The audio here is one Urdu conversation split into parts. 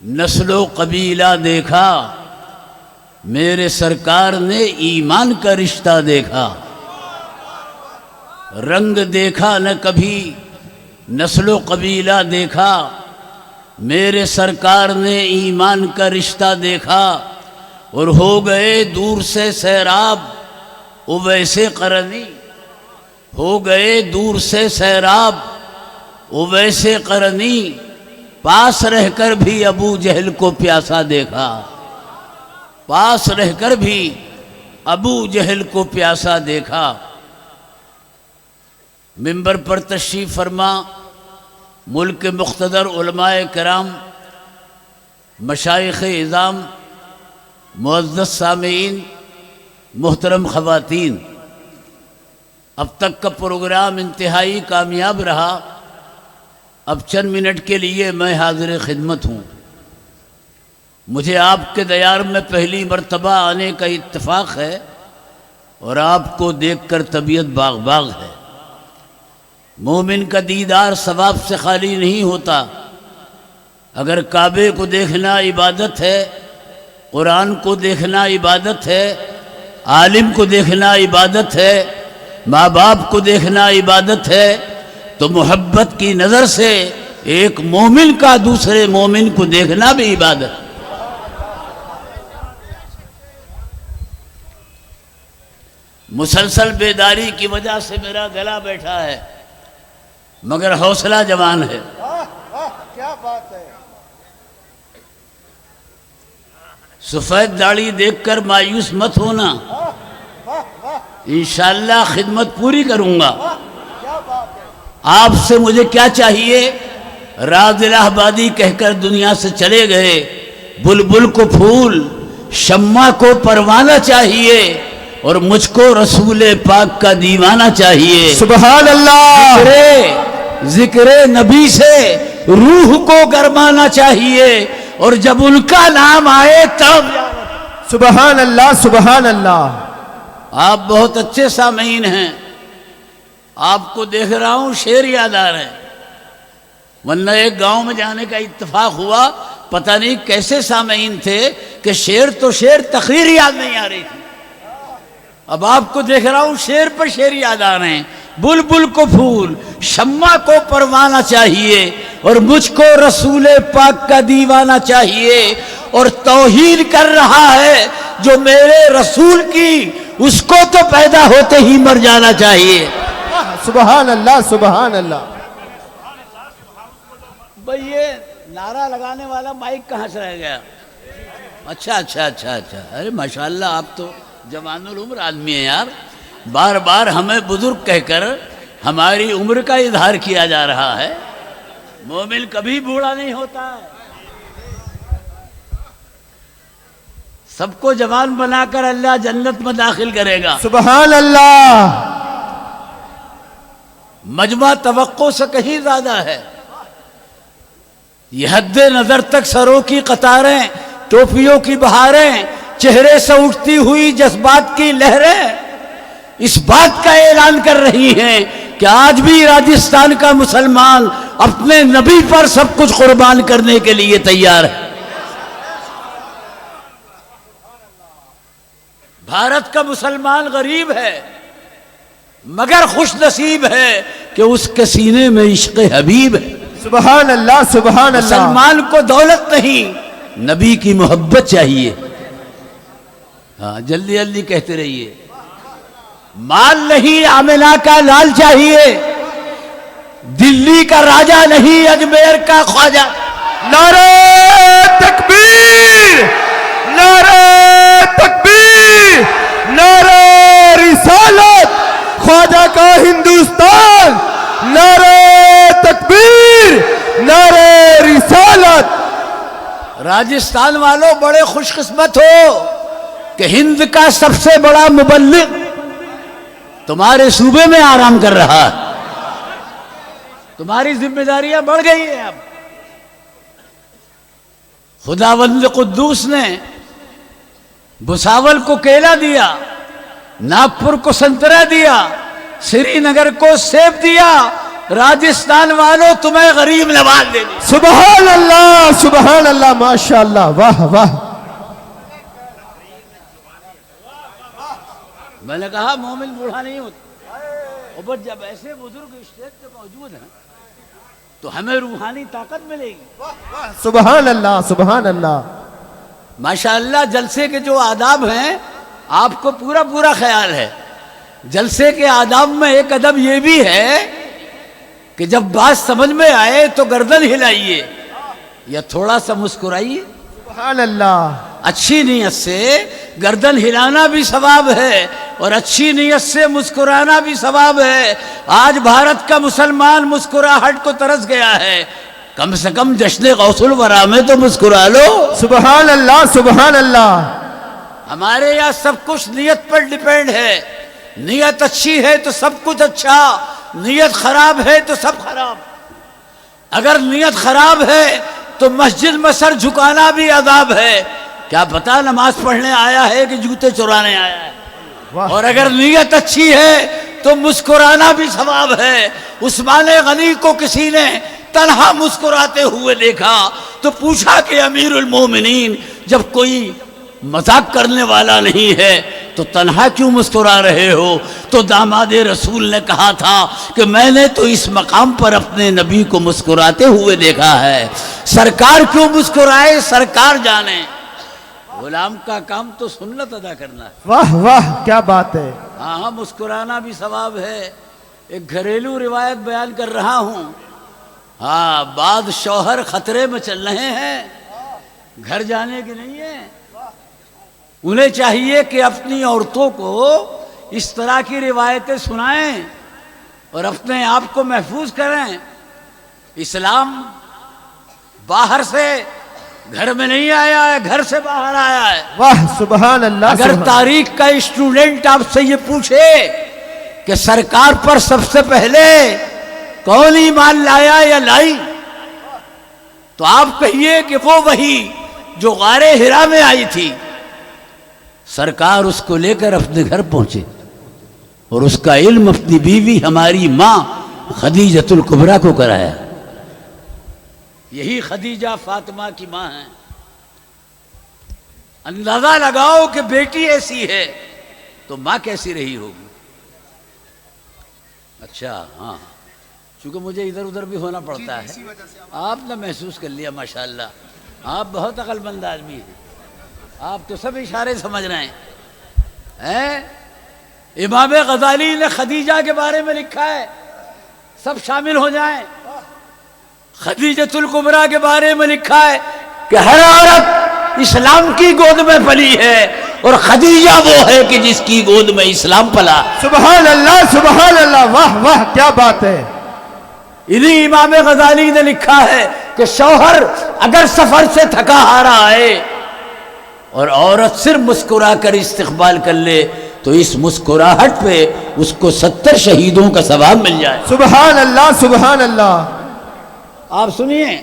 نسل و قبیلہ دیکھا، میرے سرکار نے ایمان کا رشتہ دیکھا۔ رنگ دیکھا نہ کبھی، نسل و قبیلہ دیکھا، میرے سرکار نے ایمان کا رشتہ دیکھا۔ اور ہو گئے دور سے سیراب اویس قرنی، ہو گئے دور سے سیراب اویس قرنی، پاس رہ کر بھی ابو جہل کو پیاسا دیکھا، پاس رہ کر بھی ابو جہل کو پیاسا دیکھا۔ منبر پر تشریف فرما ملک کے مقتدر علماء کرام، مشائخ اعظام، معزز سامعین، محترم خواتین، اب تک کا پروگرام انتہائی کامیاب رہا۔ اب چند منٹ کے لیے میں حاضر خدمت ہوں۔ مجھے آپ کے دیار میں پہلی مرتبہ آنے کا اتفاق ہے اور آپ کو دیکھ کر طبیعت باغ باغ ہے۔ مومن کا دیدار ثواب سے خالی نہیں ہوتا۔ اگر کعبے کو دیکھنا عبادت ہے، قرآن کو دیکھنا عبادت ہے، عالم کو دیکھنا عبادت ہے، ماں باپ کو دیکھنا عبادت ہے، تو محبت کی نظر سے ایک مومن کا دوسرے مومن کو دیکھنا بھی عبادت ہے۔ مسلسل بیداری کی وجہ سے میرا گلا بیٹھا ہے، مگر حوصلہ جوان ہے۔ کیا بات ہے! سفید داڑھی دیکھ کر مایوس مت ہونا، انشاءاللہ خدمت پوری کروں گا۔ آپ سے مجھے کیا چاہیے؟ راز الہ آبادی کہہ کر دنیا سے چلے گئے، بلبل کو پھول، شمع کو پروانہ چاہیے، اور مجھ کو رسول پاک کا دیوانہ چاہیے۔ سبحان اللہ! ذکر نبی سے روح کو گرمانا چاہیے، اور جب ان کا نام آئے تب۔ سبحان اللہ! سبحان اللہ! آپ بہت اچھے سامعین ہیں، آپ کو دیکھ رہا ہوں شعر یاد آ رہے ہیں، ورنہ ایک گاؤں میں جانے کا اتفاق ہوا، پتہ نہیں کیسے سامعین تھے کہ شعر تو شعر، تقریر یاد نہیں آ رہی تھی۔ اب آپ کو دیکھ رہا ہوں شعر پر شعر یاد آ رہے ہیں۔ بلبل کو پھول، شمع کو پروانہ چاہیے، اور مجھ کو رسول پاک کا دیوانہ چاہیے، اور توہین کر رہا ہے جو میرے رسول کی، اس کو تو پیدا ہوتے ہی مر جانا چاہیے۔ سبحان اللہ! سبحان اللہ! بھئی یہ نعرہ لگانے والا مائک کہاں سے رہ گیا؟ اچھا اچھا اچھا اچھا، ارے ماشاءاللہ آپ تو جوان العمر آدمی ہیں یار۔ بار بار ہمیں بزرگ کہہ کر ہماری عمر کا اظہار کیا جا رہا ہے۔ مومن کبھی بوڑھا نہیں ہوتا ہے، سب کو جوان بنا کر اللہ جنت میں داخل کرے گا۔ سبحان اللہ! مجمع توقع سے کہیں زیادہ ہے۔ یہ حد نظر تک سروں کی قطاریں، ٹوپیوں کی بہاریں، چہرے سے اٹھتی ہوئی جذبات کی لہریں اس بات کا اعلان کر رہی ہیں کہ آج بھی راجستھان کا مسلمان اپنے نبی پر سب کچھ قربان کرنے کے لیے تیار ہے۔ بھارت کا مسلمان غریب ہے، مگر خوش نصیب ہے کہ اس کے سینے میں عشق حبیب ہے۔ سبحان اللہ! سبحان اللہ! مسلمان کو دولت نہیں، نبی کی محبت چاہیے۔ ہاں جلدی جلدی کہتے رہیے۔ مال نہیں، آمنہ کا لال چاہیے، دلی کا راجہ نہیں، اجمیر کا خواجہ۔ نعرہ تکبیر! نعرہ تکبیر! نعرہ رسالت! خواجہ کا ہندوستان! نعرہ تکبیر! نعرہ رسالت! راجستھان والوں بڑے خوش قسمت ہو کہ ہند کا سب سے بڑا مبلغ تمہارے صوبے میں آرام کر رہا ہے۔ تمہاری ذمہ داریاں بڑھ گئی ہیں۔ اب خداوند قدوس نے بھساول کو کیلا دیا، ناگپور کو سنترا دیا، سری نگر کو سیب دیا، راجستھان والوں تمہیں غریب نواز دے دی. سبحان اللہ ماشاء اللہ واہ واہ. میں نے کہا مومن بوڑھا نہیں ہوتا، اور جب ایسے بزرگ اسٹیج پہ موجود ہیں تو ہمیں روحانی طاقت ملے گی. سبحان اللہ سبحان اللہ. ماشاءاللہ جلسے کے جو آداب ہیں آپ کو پورا خیال ہے. جلسے کے آداب میں ایک ادب یہ بھی ہے کہ جب بات سمجھ میں آئے تو گردن ہلائیے یا تھوڑا سا مسکرائیے. سبحان اللہ. اچھی نیت سے گردن ہلانا بھی ثواب ہے اور اچھی نیت سے مسکرانا بھی ثواب ہے. آج بھارت کا مسلمان مسکراہٹ کو ترس گیا ہے، کم سے کم جشن غوث الورا میں تو مسکرا لو. سبحان اللہ سبحان اللہ. ہمارے یہاں سب کچھ نیت پر ڈیپینڈ ہے. نیت اچھی ہے تو سب کچھ اچھا، نیت خراب ہے تو سب خراب. اگر نیت خراب ہے تو مسجد میں سر جھکانا بھی عذاب ہے. کیا پتا نماز پڑھنے آیا ہے کہ جوتے چرانے آیا ہے. اور اگر نیت اچھی ہے تو مسکرانا بھی ثواب ہے. عثمان غنی کو کسی نے تنہا مسکراتے ہوئے دیکھا تو پوچھا کہ امیر المومنین جب کوئی مذاق کرنے والا نہیں ہے تو تنہا کیوں مسکرا رہے ہو؟ تو داماد رسول نے کہا تھا کہ میں نے تو اس مقام پر اپنے نبی کو مسکراتے ہوئے دیکھا ہے. سرکار کیوں مسکرائے سرکار جانے. غلام کا کام تو سنت ادا کرنا ہے. واہ واہ کیا بات ہے. ہاں مسکرانا بھی ثواب ہے. ایک گھریلو روایت بیان کر رہا ہوں. ہاں بعض شوہر خطرے میں چل رہے ہیں، گھر جانے کے نہیں ہیں. انہیں چاہیے کہ اپنی عورتوں کو اس طرح کی روایتیں سنائیں اور اپنے آپ کو محفوظ کریں. اسلام باہر سے گھر میں نہیں آیا ہے، گھر سے باہر آیا ہے. واہ سبحان اللہ. اگر تاریخ کا اسٹوڈنٹ آپ سے یہ پوچھے کہ سرکار پر سب سے پہلے کون ایمان لایا یا لائی، تو آپ کہیے کہ وہ وہی جو غار ہرا میں آئی تھی. سرکار اس کو لے کر اپنے گھر پہنچے اور اس کا علم اپنی بیوی ہماری ماں خدیجۃ الکبریٰ کو کرایا. یہی خدیجہ فاطمہ کی ماں ہیں. اندازہ لگاؤ کہ بیٹی ایسی ہے تو ماں کیسی رہی ہوگی. اچھا ہاں، چونکہ مجھے ادھر ادھر بھی ہونا پڑتا ہے. آپ نے محسوس کر لیا ماشاءاللہ. آپ بہت عقل مند آدمی ہیں. آپ تو سب اشارے سمجھ رہے ہیں. امام غزالی نے خدیجہ کے بارے میں لکھا ہے، سب شامل ہو جائیں. خدیجۃ الکبریٰ کے بارے میں لکھا ہے کہ ہر عورت اسلام کی گود میں پلی ہے اور خدیجہ وہ ہے کہ جس کی گود میں اسلام پلا. سبحان اللہ واہ واہ کیا بات ہے. انہی امام غزالی نے لکھا ہے کہ شوہر اگر سفر سے تھکا ہارا آئے اور عورت صرف مسکرا کر استقبال کر لے تو اس مسکراہٹ پہ اس کو 70 شہیدوں کا ثواب مل جائے. سبحان اللہ سبحان اللہ. آپ سنیے،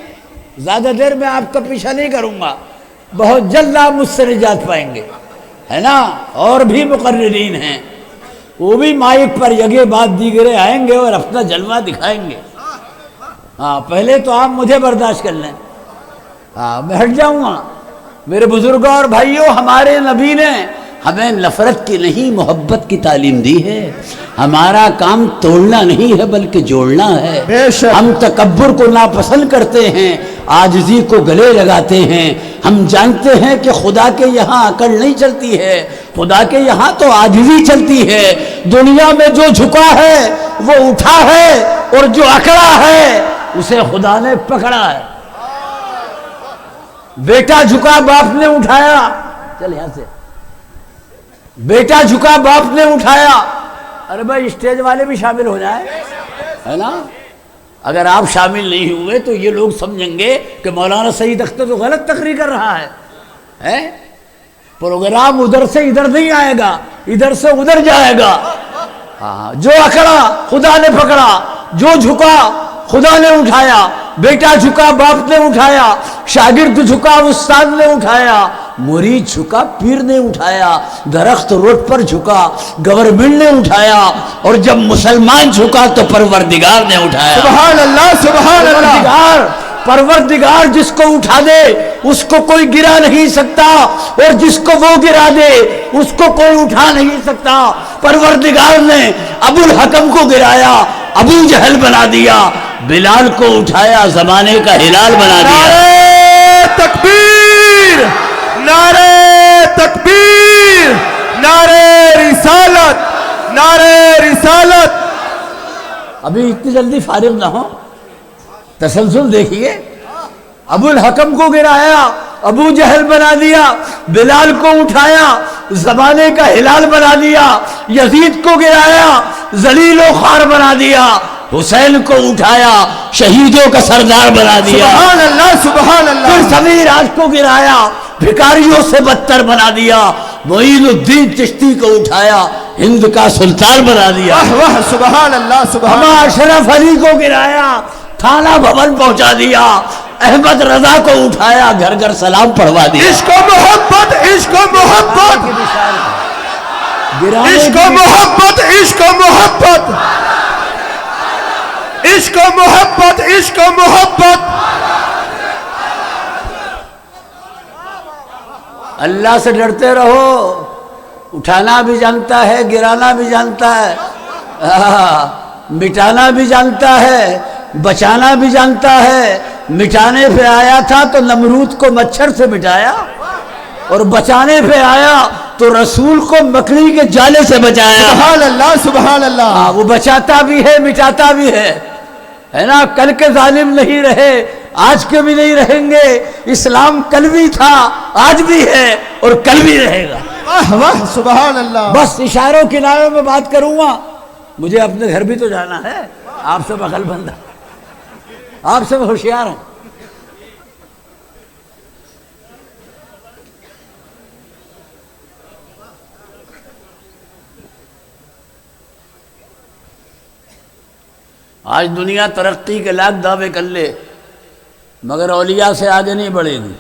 زیادہ دیر میں آپ کا پیچھا نہیں کروں گا، بہت جلد آپ مجھ سے نجات پائیں گے، ہے نا. اور بھی مقررین ہیں، وہ بھی مائک پر یگے بعد دیگرے آئیں گے اور اپنا جلوہ دکھائیں گے. ہاں پہلے تو آپ مجھے برداشت کر لیں. ہاں میں ہٹ جاؤں گا. میرے بزرگوں اور بھائیوں، ہمارے نبی نے ہمیں نفرت کی نہیں محبت کی تعلیم دی ہے. ہمارا کام توڑنا نہیں ہے بلکہ جوڑنا ہے. ہم تکبر کو ناپسند کرتے ہیں، عاجزی کو گلے لگاتے ہیں. ہم جانتے ہیں کہ خدا کے یہاں عقل نہیں چلتی ہے، خدا کے یہاں تو عاجزی چلتی ہے. دنیا میں جو جھکا ہے وہ اٹھا ہے اور جو اکڑا ہے اسے خدا نے پکڑا ہے. بیٹا جھکا باپ نے اٹھایا. چل یہاں سے. بیٹا جھکا باپ نے اٹھایا. ارے بھائی اسٹیج والے بھی شامل ہو جائیں، ہے نا. اگر آپ شامل نہیں ہوئے تو یہ لوگ سمجھیں گے کہ مولانا سعید اختر تو غلط تقریر کر رہا ہے. پروگرام ادھر سے ادھر نہیں آئے گا، ادھر سے ادھر جائے گا. ہاں جو اکڑا خدا نے پکڑا، جو جھکا خدا نے اٹھایا. بیٹا جھکا باپ نے اٹھایا، شاگرد جھکا استاد نے اٹھایا. مرید جھکا پیر نے اٹھایا، درخت روڈ پر جھکا گورنمنٹ نے اٹھایا، اور جب مسلمان جھکا تو پروردگار نے اٹھایا۔ سبحان اللہ سبحان اللہ۔ پروردگار جس کو اٹھا دے اس کو کوئی گرا نہیں سکتا، اور جس کو وہ گرا دے اس کو کوئی اٹھا نہیں سکتا۔ پروردگار نے ابو الحکم کو گرایا، ابو جہل بنا دیا، بلال کو اٹھایا، زمانے کا ہلال بنا دیا۔ نعرہ تکبیر، نعرہ تکبیر، نعرہ رسالت، نعرہ رسالت۔ ابھی اتنی جلدی فارغ نہ ہو، تسلسل دیکھیے۔ ابو الحکم کو گرایا، ابو جہل بنا دیا، بلال کو اٹھایا، زمانے کا ہلال بنا دیا، یزید کو گرایا، ذلیل و خوار بنا دیا، حسین کو اٹھایا، شہیدوں کا سردار بنا دیا۔ سبحان اللہ سبحان پھر اللہ۔ سمیر آج کو گرایا، بھکاریوں سے بدتر بنا دیا، معین الدین چشتی کو اٹھایا، ہند کا سلطان بنا دیا۔ واہ واہ سبحان اللہ سبحان ہما اللہ۔ اشرف علی کو گرایا، تھانہ بھون پہنچا دیا، احمد رضا کو اٹھایا، گھر گھر سلام پڑھوا دیا۔ عشق و محبت، عشق و محبت، عشق و محبت، عشق و محبت، عشق و محبت، عشق و محبت۔ اللہ سے ڈرتے رہو، اٹھانا بھی جانتا ہے، گرانا بھی جانتا ہے، مٹانا بھی جانتا ہے، بچانا بھی جانتا ہے۔ مٹانے پہ آیا تھا تو نمرود کو مچھر سے مٹایا، اور بچانے پہ آیا تو رسول کو مکڑی کے جالے سے بچایا۔ سبحان اللہ سبحان اللہ۔ وہ بچاتا بھی ہے، مٹاتا بھی ہے نا۔ کل کے ظالم نہیں رہے، آج کے بھی نہیں رہیں گے۔ اسلام کل بھی تھا، آج بھی ہے، اور کل بھی رہے گا۔ واہ واہ سبحان اللہ۔ بس اشاروں کناروں میں بات کروں گا، مجھے اپنے گھر بھی تو جانا ہے۔ آپ سب عقل مند ہیں، آپ سب ہوشیار ہیں۔ آج دنیا ترقی کے لاکھ دعوے کر لے، مگر اولیاء سے آگے نہیں بڑھے گی۔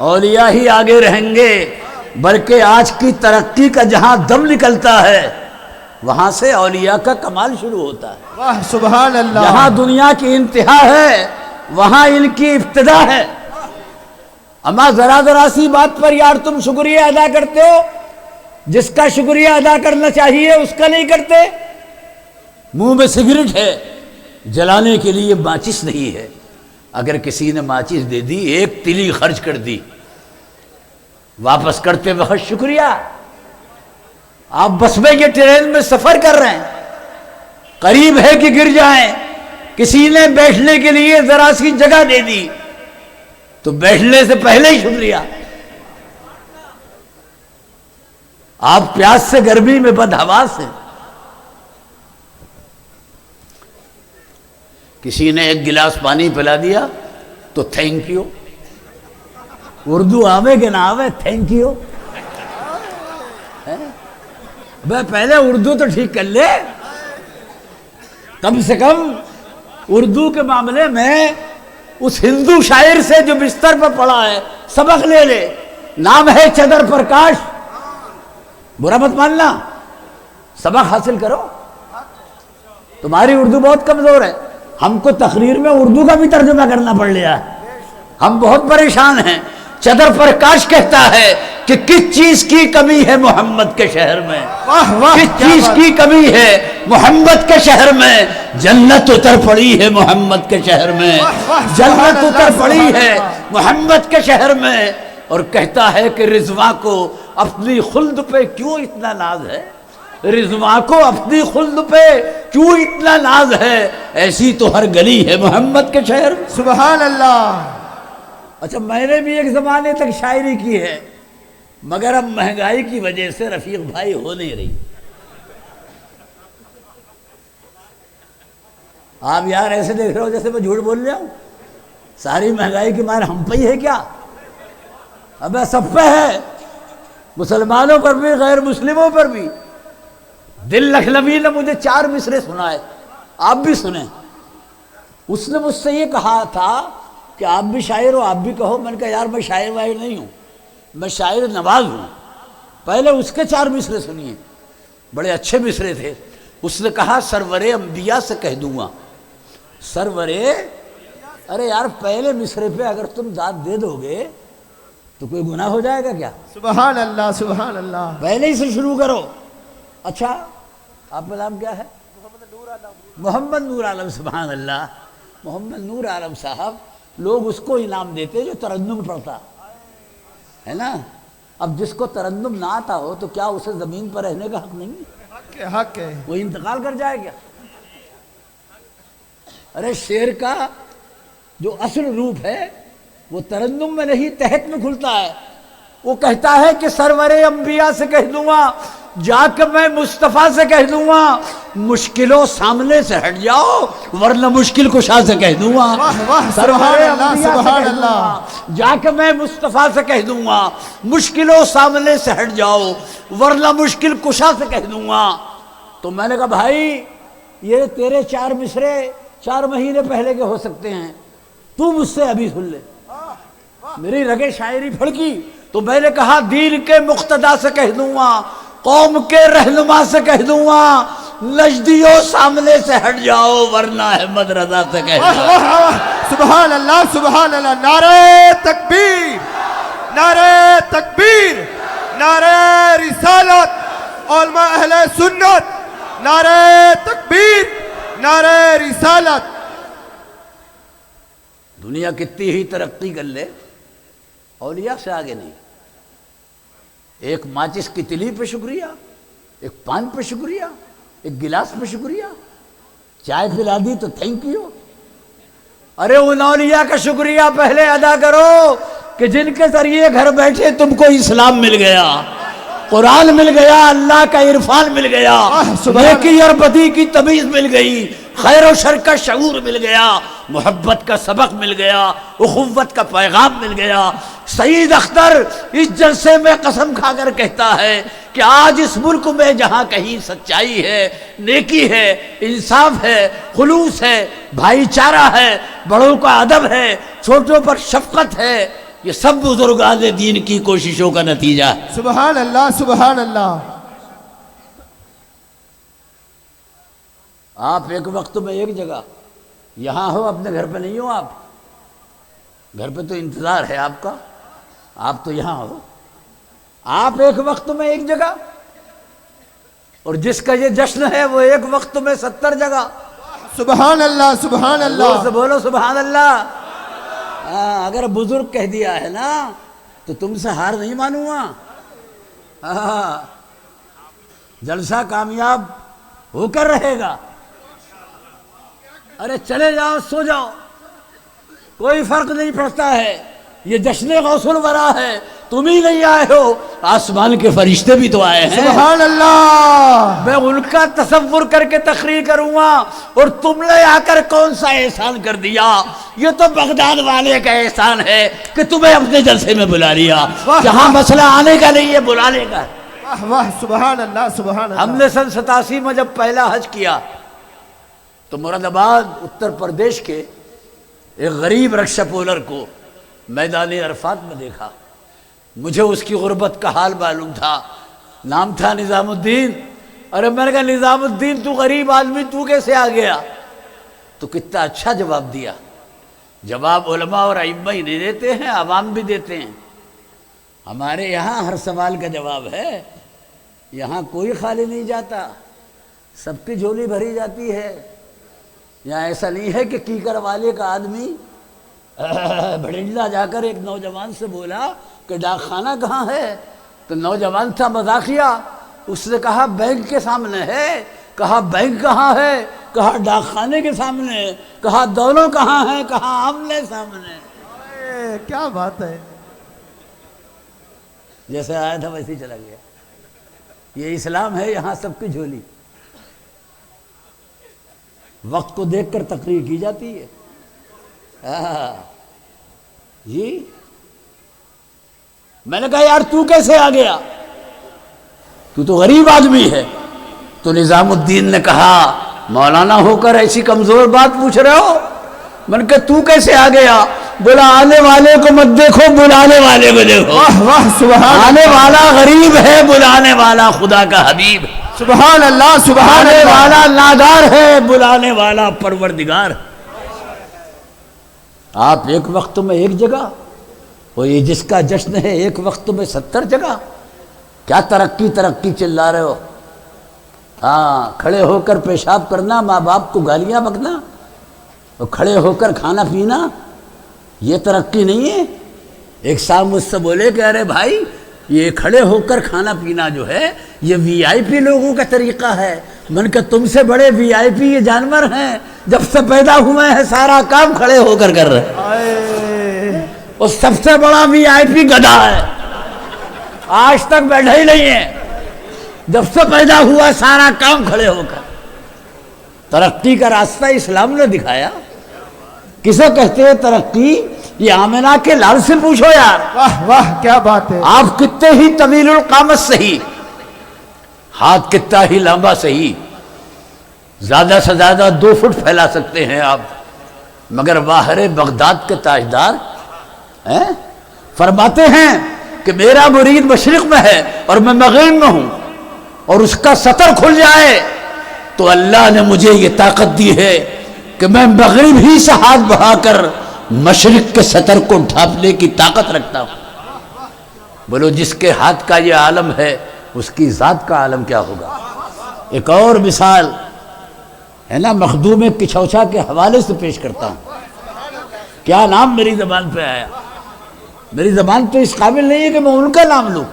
اولیاء ہی آگے رہیں گے، بلکہ آج کی ترقی کا جہاں دم نکلتا ہے وہاں سے اولیاء کا کمال شروع ہوتا ہے۔ واہ سبحان اللہ۔ جہاں دنیا کی انتہا ہے وہاں ان کی ابتدا ہے۔ اما ذرا سی بات پر یار تم شکریہ ادا کرتے ہو، جس کا شکریہ ادا کرنا چاہیے اس کا نہیں کرتے۔ منہ میں سگریٹ ہے، جلانے کے لیے ماچس نہیں ہے، اگر کسی نے ماچس دے دی، ایک تلی خرچ کر دی، واپس کرتے وقت شکریہ۔ آپ بس میں یہ ٹرین میں سفر کر رہے ہیں، قریب ہے کہ گر جائیں، کسی نے بیٹھنے کے لیے ذرا سی جگہ دے دی تو بیٹھنے سے پہلے ہی شکریہ۔ آپ پیاس سے گرمی میں بدحواس ہیں، کسی نے ایک گلاس پانی پلا دیا تو تھینک یو۔ اردو آوے کہ نہ آوے، تھینک یو۔ بھائی پہلے اردو تو ٹھیک کر لے، کم سے کم اردو کے معاملے میں اس ہندو شاعر سے جو بستر پر پڑا ہے سبق لے لے۔ نام ہے چندر پرکاش، برا مت ماننا، سبق حاصل کرو۔ تمہاری اردو بہت کمزور ہے، ہم کو تقریر میں اردو کا بھی ترجمہ کرنا پڑ لیا ہے، ہم بہت پریشان ہیں۔ چندر پرکاش کہتا ہے کہ کس چیز کی کمی ہے محمد کے شہر میں، واہ واہ کس چیز کی کمی ہے محمد کے شہر میں؟ جنت اتر پڑی ہے محمد کے شہر میں، جنت اتر پڑی ہے محمد کے شہر میں۔ اور کہتا ہے کہ رضواں کو اپنی خلد پہ کیوں اتنا ناز ہے، رضواں کو اپنی خلد پہ کیوں اتنا ناز ہے، ایسی تو ہر گلی ہے محمد کے شہر میں۔ سبحان اللہ۔ اچھا میں نے بھی ایک زمانے تک شاعری کی ہے، مگر اب مہنگائی کی وجہ سے رفیق بھائی ہو نہیں رہی۔ آپ یار ایسے دیکھ رہے ہو جیسے میں جھوٹ بول رہا ہوں، ساری مہنگائی کی مار ہم پہ ہی ہے کیا؟ ابے سب پہ ہے، مسلمانوں پر بھی غیر مسلموں پر بھی۔ دل لکھنوی نے مجھے 4 مصرے سنائے، آپ بھی سنیں۔ اس نے مجھ سے یہ کہا تھا کہ آپ بھی شاعر ہو، آپ بھی کہو۔ میں نے کہا یار میں شاعر واعر نہیں ہوں، میں شاعر نواز ہوں. پہلے اس کے 4 مصرے سنیے، بڑے اچھے مصرے تھے. اس نے کہا سرور انبیاء سے کہہ دوں گا. ارے یار پہلے مصرے پہ اگر تم داد دے دو گے تو کوئی گناہ ہو جائے گا کیا؟ سبحان اللہ سبحان اللہ. پہلے ہی سے شروع کرو. اچھا آپ کا نام کیا ہے؟ محمد نور عالم. سبحان اللہ. محمد نور عالم صاحب، لوگ اس کو انعام دیتے جو ترنم پڑھتا ہے نا. اب جس کو ترنم نہ آتا ہو تو کیا اسے زمین پر رہنے کا حق نہیں؟ حق ہے. وہ انتقال کر جائے گا. ارے شعر کا جو اصل روپ ہے وہ ترنم میں نہیں، تحت میں کھلتا ہے. وہ کہتا ہے کہ سرور انبیاء سے کہہ دوں گا، جا کے میں مصطفیٰ سے کہہ دوں گا مشکلوں سامنے سے ہٹ جاؤ ورنہ مشکل کشا سے کہہ دوں گا. سبحان اللہ سبحان اللہ. جا کے میں مصطفیٰ سے کہہ دوں گا مشکلوں سامنے سے ہٹ جاؤ ورنہ مشکل کشا سے کہہ دوں گا. تو میں نے کہا بھائی یہ تیرے 4 مصرے 4 مہینے پہلے کے ہو سکتے ہیں، تو مجھ سے ابھی سن لے. میری رگے شاعری پھڑکی تو میں نے کہا دین کے مقتدا سے کہہ دوں گا، قوم کے رہنما سے کہہ دوں گا نجدیوں سامنے سے ہٹ جاؤ ورنہ احمد رضا سے کہہ دوں گا. سبحان اللہ سبحان اللہ. نعرہ تکبیر نعرہ تکبیر نعرہ رسالت علماء اہل سنت. نعرہ تکبیر نعرہ رسالت. دنیا کتنی ہی ترقی کر لے اولیاء سے آگے نہیں. ایک ماچس کی تلی پہ شکریہ، ایک پان پہ شکریہ، ایک گلاس پہ شکریہ، چائے پلا دی تو تھینک یو. ارے ان اولیاء کا شکریہ پہلے ادا کرو کہ جن کے ذریعے گھر بیٹھے تم کو اسلام مل گیا، قرآن مل گیا، اللہ کا عرفان مل گیا، نیکی اور بدی کی تمیز مل گئی، خیر و شر کا شعور مل گیا، محبت کا سبق مل گیا، اخوت کا پیغام مل گیا. سعید اختر اس جلسے میں قسم کھا کر کہتا ہے کہ آج اس ملک میں جہاں کہیں سچائی ہے، نیکی ہے، انصاف ہے، خلوص ہے، بھائی چارہ ہے، بڑوں کا ادب ہے، چھوٹوں پر شفقت ہے، یہ سب بزرگان دین کی کوششوں کا نتیجہ ہے. سبحان اللہ سبحان اللہ. آپ ایک وقت میں ایک جگہ یہاں ہو، اپنے گھر پہ نہیں ہو. آپ گھر پہ تو انتظار ہے آپ کا، آپ تو یہاں ہو. آپ ایک وقت میں ایک جگہ، اور جس کا یہ جشن ہے وہ ایک وقت میں 70 جگہ. سبحان اللہ سبحان اللہ. بولو سبحان اللہ. اگر بزرگ کہہ دیا ہے نا تو تم سے ہار نہیں مانوں گا. جلسہ کامیاب ہو کر رہے گا. ارے چلے جاؤ، سو جاؤ، کوئی فرق نہیں پڑتا ہے. یہ جشن غوث الورا ہے، تم ہی نہیں آئے ہو، آسمان کے فرشتے بھی تو آئے ہیں. سبحان اللہ. میں ان کا تصور کر کے تقریر کروں گا اور تم نے آ کر کون سا احسان کر دیا. یہ تو بغداد والے کا احسان ہے کہ تمہیں اپنے جلسے میں بلا لیا. جہاں مسئلہ آنے کا نہیں ہے بلانے کا. واہ واہ سبحان اللہ سبحان اللہ. ہم نے سن 87 میں جب پہلا حج کیا تو مراد آباد اتر پردیش کے ایک غریب رکشہ پولر کو میدان عرفات میں دیکھا. مجھے اس کی غربت کا حال معلوم تھا. نام تھا نظام الدین. ارے میں نے کہا نظام الدین تو غریب آدمی تو کیسے آ گیا؟ تو کتنا اچھا جواب دیا. جواب علماء اور ائمہ ہی نہیں دیتے ہیں، عوام بھی دیتے ہیں. ہمارے یہاں ہر سوال کا جواب ہے. یہاں کوئی خالی نہیں جاتا، سب کی جھولی بھری جاتی ہے. یہاں ایسا نہیں ہے کہ کیکر والے کا آدمی بھڑنڈا جا کر ایک نوجوان سے بولا کہ ڈاک خانہ کہاں ہے؟ تو نوجوان تھا مذاقیہ، اس نے کہا بینک کے سامنے ہے. کہا بینک کہاں ہے؟ کہا ڈاک خانے کے سامنے. کہا دونوں کہاں ہیں؟ کہا آمنے سامنے. کیا بات ہے. جیسے آیا تھا ویسے ہی چلا گیا. یہ اسلام ہے، یہاں سب کی جھولی. وقت کو دیکھ کر تقریر کی جاتی ہے. جی میں نے کہا یار تو کیسے آ گیا؟ تو غریب آدمی ہے. تو نظام الدین نے کہا مولانا ہو کر ایسی کمزور بات پوچھ رہے ہو؟ میں نے کہا تو کیسے آ گیا؟ بلانے والے کو مت دیکھو، بلانے والے کو دیکھو۔ واہ واہ سبحان آنے والا غریب ہے، بلانے والا خدا کا حبیب ہے۔ سبحان اللہ سبحان آنے اللہ والا نادار ہے، بلانے والا پروردگار ہے۔ آپ ایک وقت میں ایک جگہ، وہ یہ جس کا جشن ہے ایک وقت میں 70 جگہ، کیا ترقی ترقی چلا رہے ہو؟ ہاں، کھڑے ہو کر پیشاب کرنا، ماں باپ کو گالیاں بکنا، اور کھڑے ہو کر کھانا پینا، یہ ترقی نہیں ہے۔ ایک صاحب مجھ سے بولے کہ ارے بھائی، یہ کھڑے ہو کر کھانا پینا جو ہے یہ وی آئی پی لوگوں کا طریقہ ہے۔ من کہ تم سے بڑے وی آئی پی یہ جانور ہیں، جب سے پیدا ہوئے ہیں سارا کام کھڑے ہو کر رہے ہیں۔ اور سب سے بڑا وی آئی پی گدھا ہے، آج تک بیٹھا ہی نہیں ہے، جب سے پیدا ہوا سارا کام کھڑے ہو کر۔ ترقی کا راستہ اسلام نے دکھایا۔ کسے کہتے ہیں ترقی؟ یہ آمنہ کے لال سے پوچھو یار، واہ واہ کیا بات ہے۔ آپ کتنے ہی طویل القامت صحیح، ہاتھ کتنا ہی لمبا صحیح، زیادہ سے زیادہ 2 فٹ پھیلا سکتے ہیں آپ، مگر باہر بغداد کے تاجدار فرماتے ہیں کہ میرا مرید مشرق میں ہے اور میں مغرب میں ہوں، اور اس کا سطر کھل جائے تو اللہ نے مجھے یہ طاقت دی ہے کہ میں مغرب ہی سے ہاتھ بڑھا کر مشرق کے سطر کو ڈھانپنے کی طاقت رکھتا ہوں۔ بولو جس کے ہاتھ کا یہ عالم ہے اس کی ذات کا عالم کیا ہوگا؟ ایک اور مثال ہے نا، مخدوم کچھوچا کے حوالے سے پیش کرتا ہوں۔ کیا نام میری زبان پہ آیا؟ میری زبان تو اس قابل نہیں ہے کہ میں ان کا نام لوں۔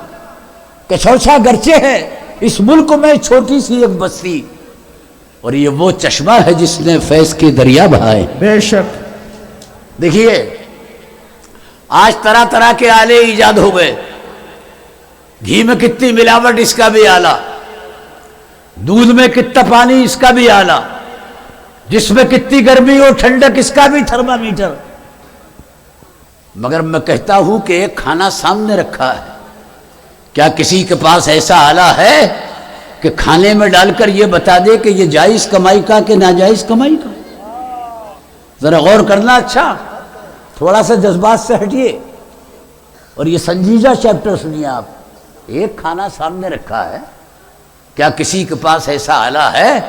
کچھوچا گرچہ ہے اس ملک میں چھوٹی سی ایک بستی، اور یہ وہ چشمہ ہے جس نے فیض کے دریا بہائے۔ بے شک دیکھیے آج طرح طرح کے آلے ایجاد ہو گئے، گھی میں کتنی ملاوٹ اس کا بھی آلہ، دودھ میں کتنا پانی اس کا بھی آلہ، جس میں کتنی گرمی اور ٹھنڈک اس کا بھی تھرمامیٹر۔ مگر میں کہتا ہوں کہ ایک کھانا سامنے رکھا ہے، کیا کسی کے پاس ایسا آلہ ہے کہ کھانے میں ڈال کر یہ بتا دے کہ یہ جائز کمائی کا کہ ناجائز کمائی کا؟ ذرا غور کرنا، اچھا تھوڑا سا جذبات سے ہٹیے اور یہ سنجیدہ چیپٹر سنیے آپ۔ ایک کھانا سامنے رکھا ہے، کیا کسی کے پاس ایسا آلہ ہے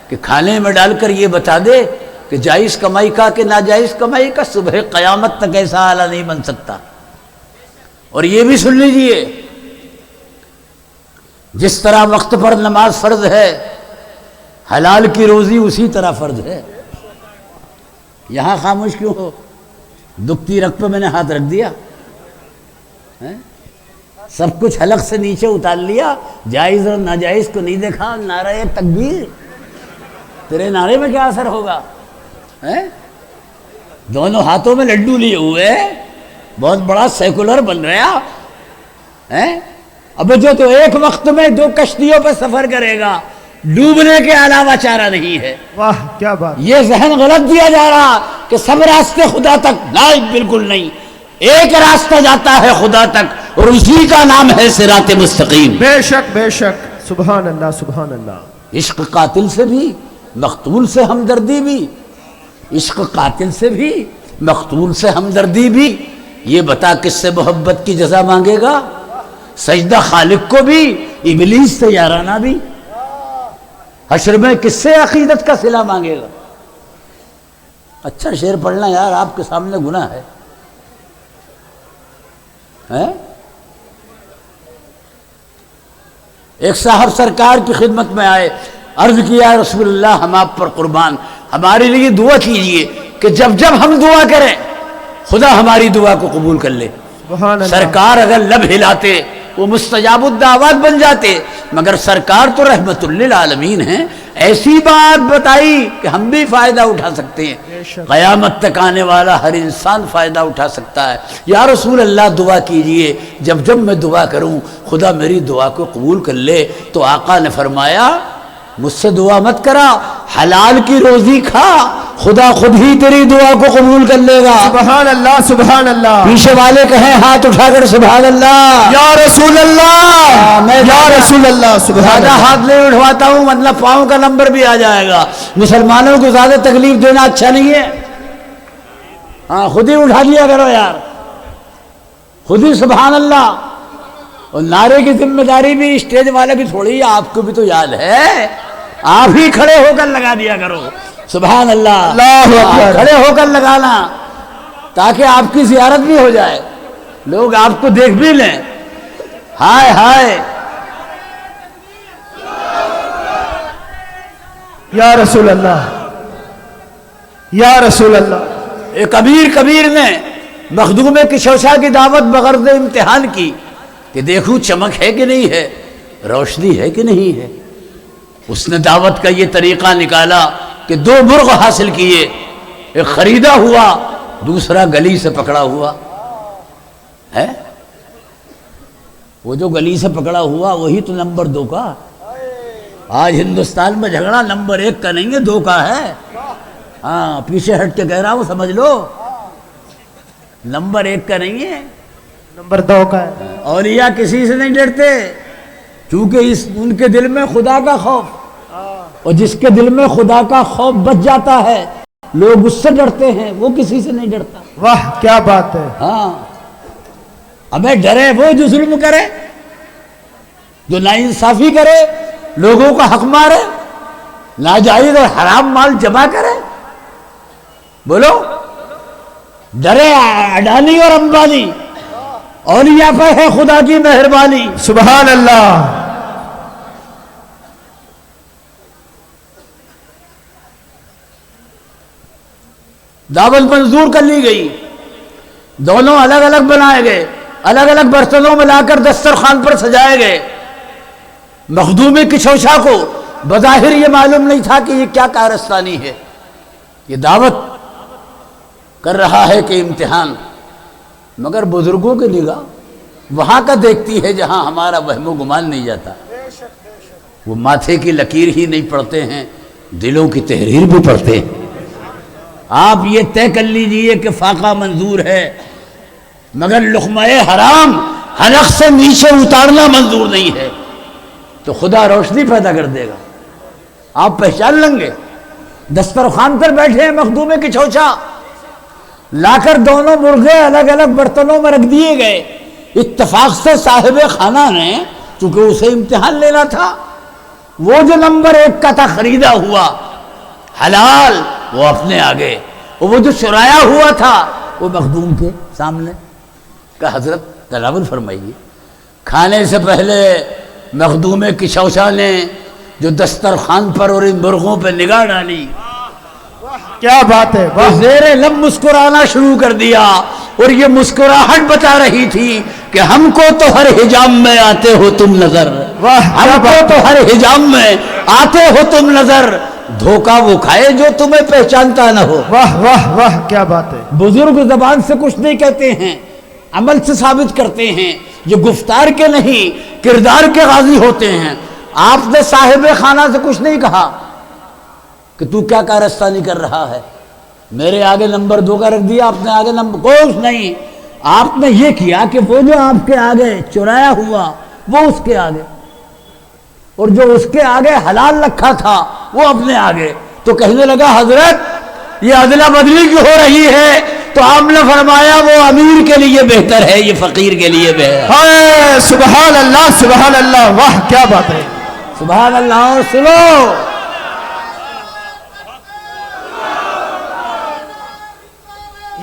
کہ کھانے میں ڈال کر یہ بتا دے کہ جائز کمائی کا کہ ناجائز کمائی کا؟ صبح قیامت تک ایسا آلہ نہیں بن سکتا۔ اور یہ بھی سن لیجئے، جس طرح وقت پر نماز فرض ہے، حلال کی روزی اسی طرح فرض ہے۔ یہاں خاموش کیوں ہو؟ دکھتی رگ پہ میں نے ہاتھ رکھ دیا، سب کچھ حلق سے نیچے اتار لیا، جائز اور ناجائز کو نہیں دیکھا۔ نعرہ تکبیر، تیرے نعرے میں کیا اثر ہوگا؟ دونوں ہاتھوں میں لڈو لیے ہوئے، بہت بڑا سیکولر بن رہا ہے۔ اب جو تو ایک وقت میں 2 کشتیوں پہ سفر کرے گا، ڈوبنے کے علاوہ چارہ نہیں ہے۔ واہ کیا بات۔ یہ ذہن غلط دیا جا رہا کہ سب راستے خدا تک، نہیں، بالکل نہیں۔ ایک راستہ جاتا ہے خدا تک اور اسی کا نام ہے صراط مستقیم۔ بے شک بے شک، سبحان اللہ سبحان اللہ۔ عشق قاتل سے بھی مقتول سے ہمدردی بھی، عشق قاتل سے بھی مقتول سے ہمدردی بھی۔ یہ بتا کس سے محبت کی جزا مانگے گا؟ سجدہ خالق کو بھی، ابلیس سے یارانہ بھی۔ حشر میں کس سے عقیدت کا صلہ مانگے گا؟ اچھا شعر پڑھنا یار، آپ کے سامنے گناہ ہے۔ ایک صاحب سرکار کی خدمت میں آئے، عرض کیا رسول اللہ ہم آپ پر قربان، ہمارے لیے دعا کیجئے کہ جب جب ہم دعا کریں خدا ہماری دعا کو قبول کر لے۔ سبحان اللہ۔ سرکار اگر لب ہلاتے وہ مستجاب الدعوات بن جاتے، مگر سرکار تو رحمت للعالمین ہیں، ایسی بات بتائی کہ ہم بھی فائدہ اٹھا سکتے ہیں، قیامت تک آنے والا ہر انسان فائدہ اٹھا سکتا ہے۔ یا رسول اللہ دعا کیجئے، جب جب میں دعا کروں خدا میری دعا کو قبول کر لے۔ تو آقا نے فرمایا مجھ سے دعا مت کرا، حلال کی روزی کھا، خدا خود ہی تیری دعا کو قبول کر لے گا۔ سبحان اللہ سبحان اللہ۔ پیچھے والے کہیں ہاتھ اٹھا کر سبحان اللہ، یا رسول اللہ، میں یا رسول اللہ، سبحان زیادہ اللہ۔ ہاتھ نہیں اٹھواتا ہوں، مطلب پاؤں کا نمبر بھی آ جائے گا۔ مسلمانوں کو زیادہ تکلیف دینا اچھا نہیں ہے۔ ہاں خود ہی اٹھا لیا کرو یار، خود ہی سبحان اللہ. اور نعرے کی ذمہ داری بھی اسٹیج والے کی تھوڑی ہے، آپ کو بھی تو یاد ہے، آپ ہی کھڑے ہو کر لگا دیا کرو سبحان اللہ. اللہ اکبر. کھڑے ہو کر لگانا تاکہ آپ کی زیارت بھی ہو جائے، لوگ آپ کو دیکھ بھی لیں. ہائے ہائے یا رسول اللہ، یا رسول اللہ. ایک کبیر نے مخدوم کشوشا کی دعوت بغرض امتحان کی کہ دیکھوں چمک ہے کہ نہیں ہے، روشنی ہے کہ نہیں ہے. اس نے دعوت کا یہ طریقہ نکالا کہ 2 مرغ حاصل کیے، ایک خریدا ہوا، دوسرا گلی سے پکڑا ہوا ہے. وہ جو گلی سے پکڑا ہوا وہی تو نمبر 2 کا. آج ہندوستان میں جھگڑا نمبر 1 کا نہیں ہے، 2 کا ہے. ہاں پیچھے ہٹ کے کہہ رہا ہوں، سمجھ لو، نمبر 1 کا نہیں ہے، نمبر 2 کا ہے. اولیاء کسی سے نہیں ڈرتے چونکہ ان کے دل میں خدا کا خوف، اور جس کے دل میں خدا کا خوف بچ جاتا ہے لوگ اس سے ڈرتے ہیں، وہ کسی سے نہیں ڈرتا. واہ کیا بات ہے. ہاں ابے ڈرے وہ جو ظلم کرے، جو ناانصافی کرے، لوگوں کا حق مارے، ناجائز اور حرام مال جمع کرے. بولو ڈرے اڈانی اور امبانی، اولیاء پر ہے خدا کی مہربانی. سبحان اللہ. دعوت منظور کر لی گئی، دونوں الگ الگ بنائے گئے، الگ الگ برتنوں میں لا کر دسترخوان پر سجائے گئے. مخدوم کشوشا کو بظاہر یہ معلوم نہیں تھا کہ یہ کیا کارستانی ہے، یہ دعوت کر رہا ہے کہ امتحان. مگر بزرگوں کی نگاہ وہاں کا دیکھتی ہے جہاں ہمارا وہم و گمان نہیں جاتا. وہ ماتھے کی لکیر ہی نہیں پڑھتے ہیں، دلوں کی تحریر بھی پڑھتے ہیں. آپ یہ طے کر لیجئے کہ فاقہ منظور ہے، مگر لقمہ حرام حلق سے نیچے اتارنا منظور نہیں ہے. تو خدا روشنی پیدا کر دے گا، آپ پہچان لیں گے. دسترخوان پر بیٹھے ہیں مخدوم کشوشا، لا کر دونوں مرغے الگ الگ برتنوں میں رکھ دیے گئے. اتفاق سے صاحب خانہ نے، چونکہ اسے امتحان لینا تھا، وہ جو نمبر 1 کا تھا خریدا ہوا حلال وہ اپنے آگے، وہ جو چرایا ہوا تھا وہ مخدوم کے سامنے. کہ حضرت تلاوت فرمائیے. کھانے سے پہلے مخدوم کشوشا نے جو دسترخوان پر اور ان مرغوں پہ نگاہ ڈالی، کیا بات ہے. واہ زیر لب مسکرانا شروع کر دیا، اور یہ مسکراہٹ بتا رہی تھی کہ ہم کو تو ہر حجام میں آتے ہو تم نظر، ہم کو تو ہر حجام میں آتے ہو تم نظر، دھوکہ وہ کھائے جو تمہیں پہچانتا نہ ہو. واہ واہ واہ کیا بات ہے. بزرگ زبان سے کچھ نہیں کہتے ہیں، عمل سے ثابت کرتے ہیں. یہ گفتار کے نہیں کردار کے غازی ہوتے ہیں. آپ نے صاحب خانہ سے کچھ نہیں کہا کہ تو کیا کارستانی کر رہا ہے، میرے آگے نمبر 2 کا رکھ دیا، آپ نے آگے نمبر کچھ نہیں. آپ نے یہ کیا کہ وہ جو آپ کے آگے چرایا ہوا وہ اس کے آگے، اور جو اس کے آگے حلال رکھا تھا وہ اپنے آگے. تو کہنے لگا حضرت یہ ادلا بدلی کی ہو رہی ہے. تو آپ نے فرمایا وہ امیر کے لیے بہتر ہے، یہ فقیر کے لیے بہتر ہے. ہائے سبحان اللہ سبحان اللہ. واہ کیا بات ہے. سبحان اللہ. اور سنو،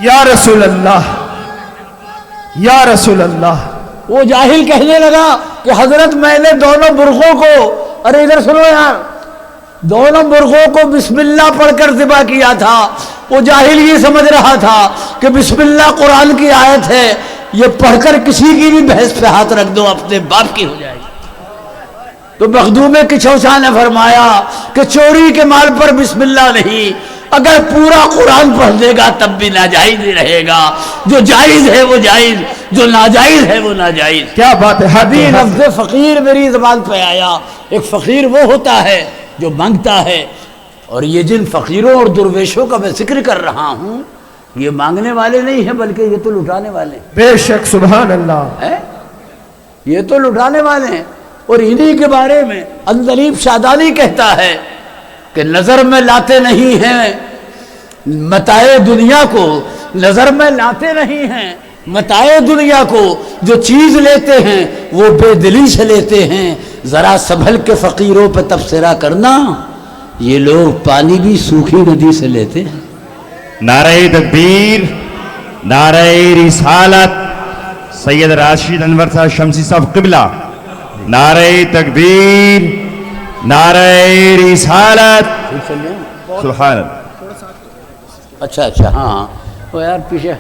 یا رسول اللہ یا رسول اللہ. وہ جاہل کہنے لگا کہ حضرت میں نے دونوں مرغوں کو، ارے ادھر سنو یار، دونوں مرغوں کو بسم اللہ پڑھ کر ذبح کیا تھا. وہ جاہل یہ سمجھ رہا تھا کہ بسم اللہ قرآن کی آیت ہے، یہ پڑھ کر کسی کی بھی بھینس پہ ہاتھ رکھ دو اپنے باپ کی ہو جائے گی. تو مخدوم کشوشا نے فرمایا کہ چوری کے مال پر بسم اللہ نہیں، اگر پورا قرآن پڑھ دے گا تب بھی ناجائز ہی رہے گا. جو جائز ہے وہ جائز، جو ناجائز ہے وہ ناجائز. کیا بات ہے. ابھی لفظ فقیر میری زبان پہ آیا. ایک فقیر وہ ہوتا ہے جو مانگتا ہے، اور یہ جن فقیروں اور درویشوں کا میں ذکر کر رہا ہوں یہ مانگنے والے نہیں ہیں بلکہ یہ تو لٹانے والے ہیں. بے شک سبحان اللہ. یہ تو لٹانے والے ہیں. اور انہی کے بارے میں عندلیب شادانی کہتا ہے کہ نظر میں لاتے نہیں ہیں متاع دنیا کو، نظر میں لاتے نہیں ہیں متاع دنیا کو، جو چیز لیتے ہیں وہ بے دلی سے لیتے ہیں۔ ذرا سنبھل کے فقیروں پہ تبصرہ کرنا، یہ لوگ پانی بھی سوکھی ندی سے لیتے ہیں۔ نعرہ تکبیر، نعرہ رسالت، سید راشد انور صاحب شمسی صاحب قبلہ، نعرہ تکبیر، نعرہ رسالت، سبحان اللہ۔ اچھا اچھا، ہاں وہ یار پیچھے،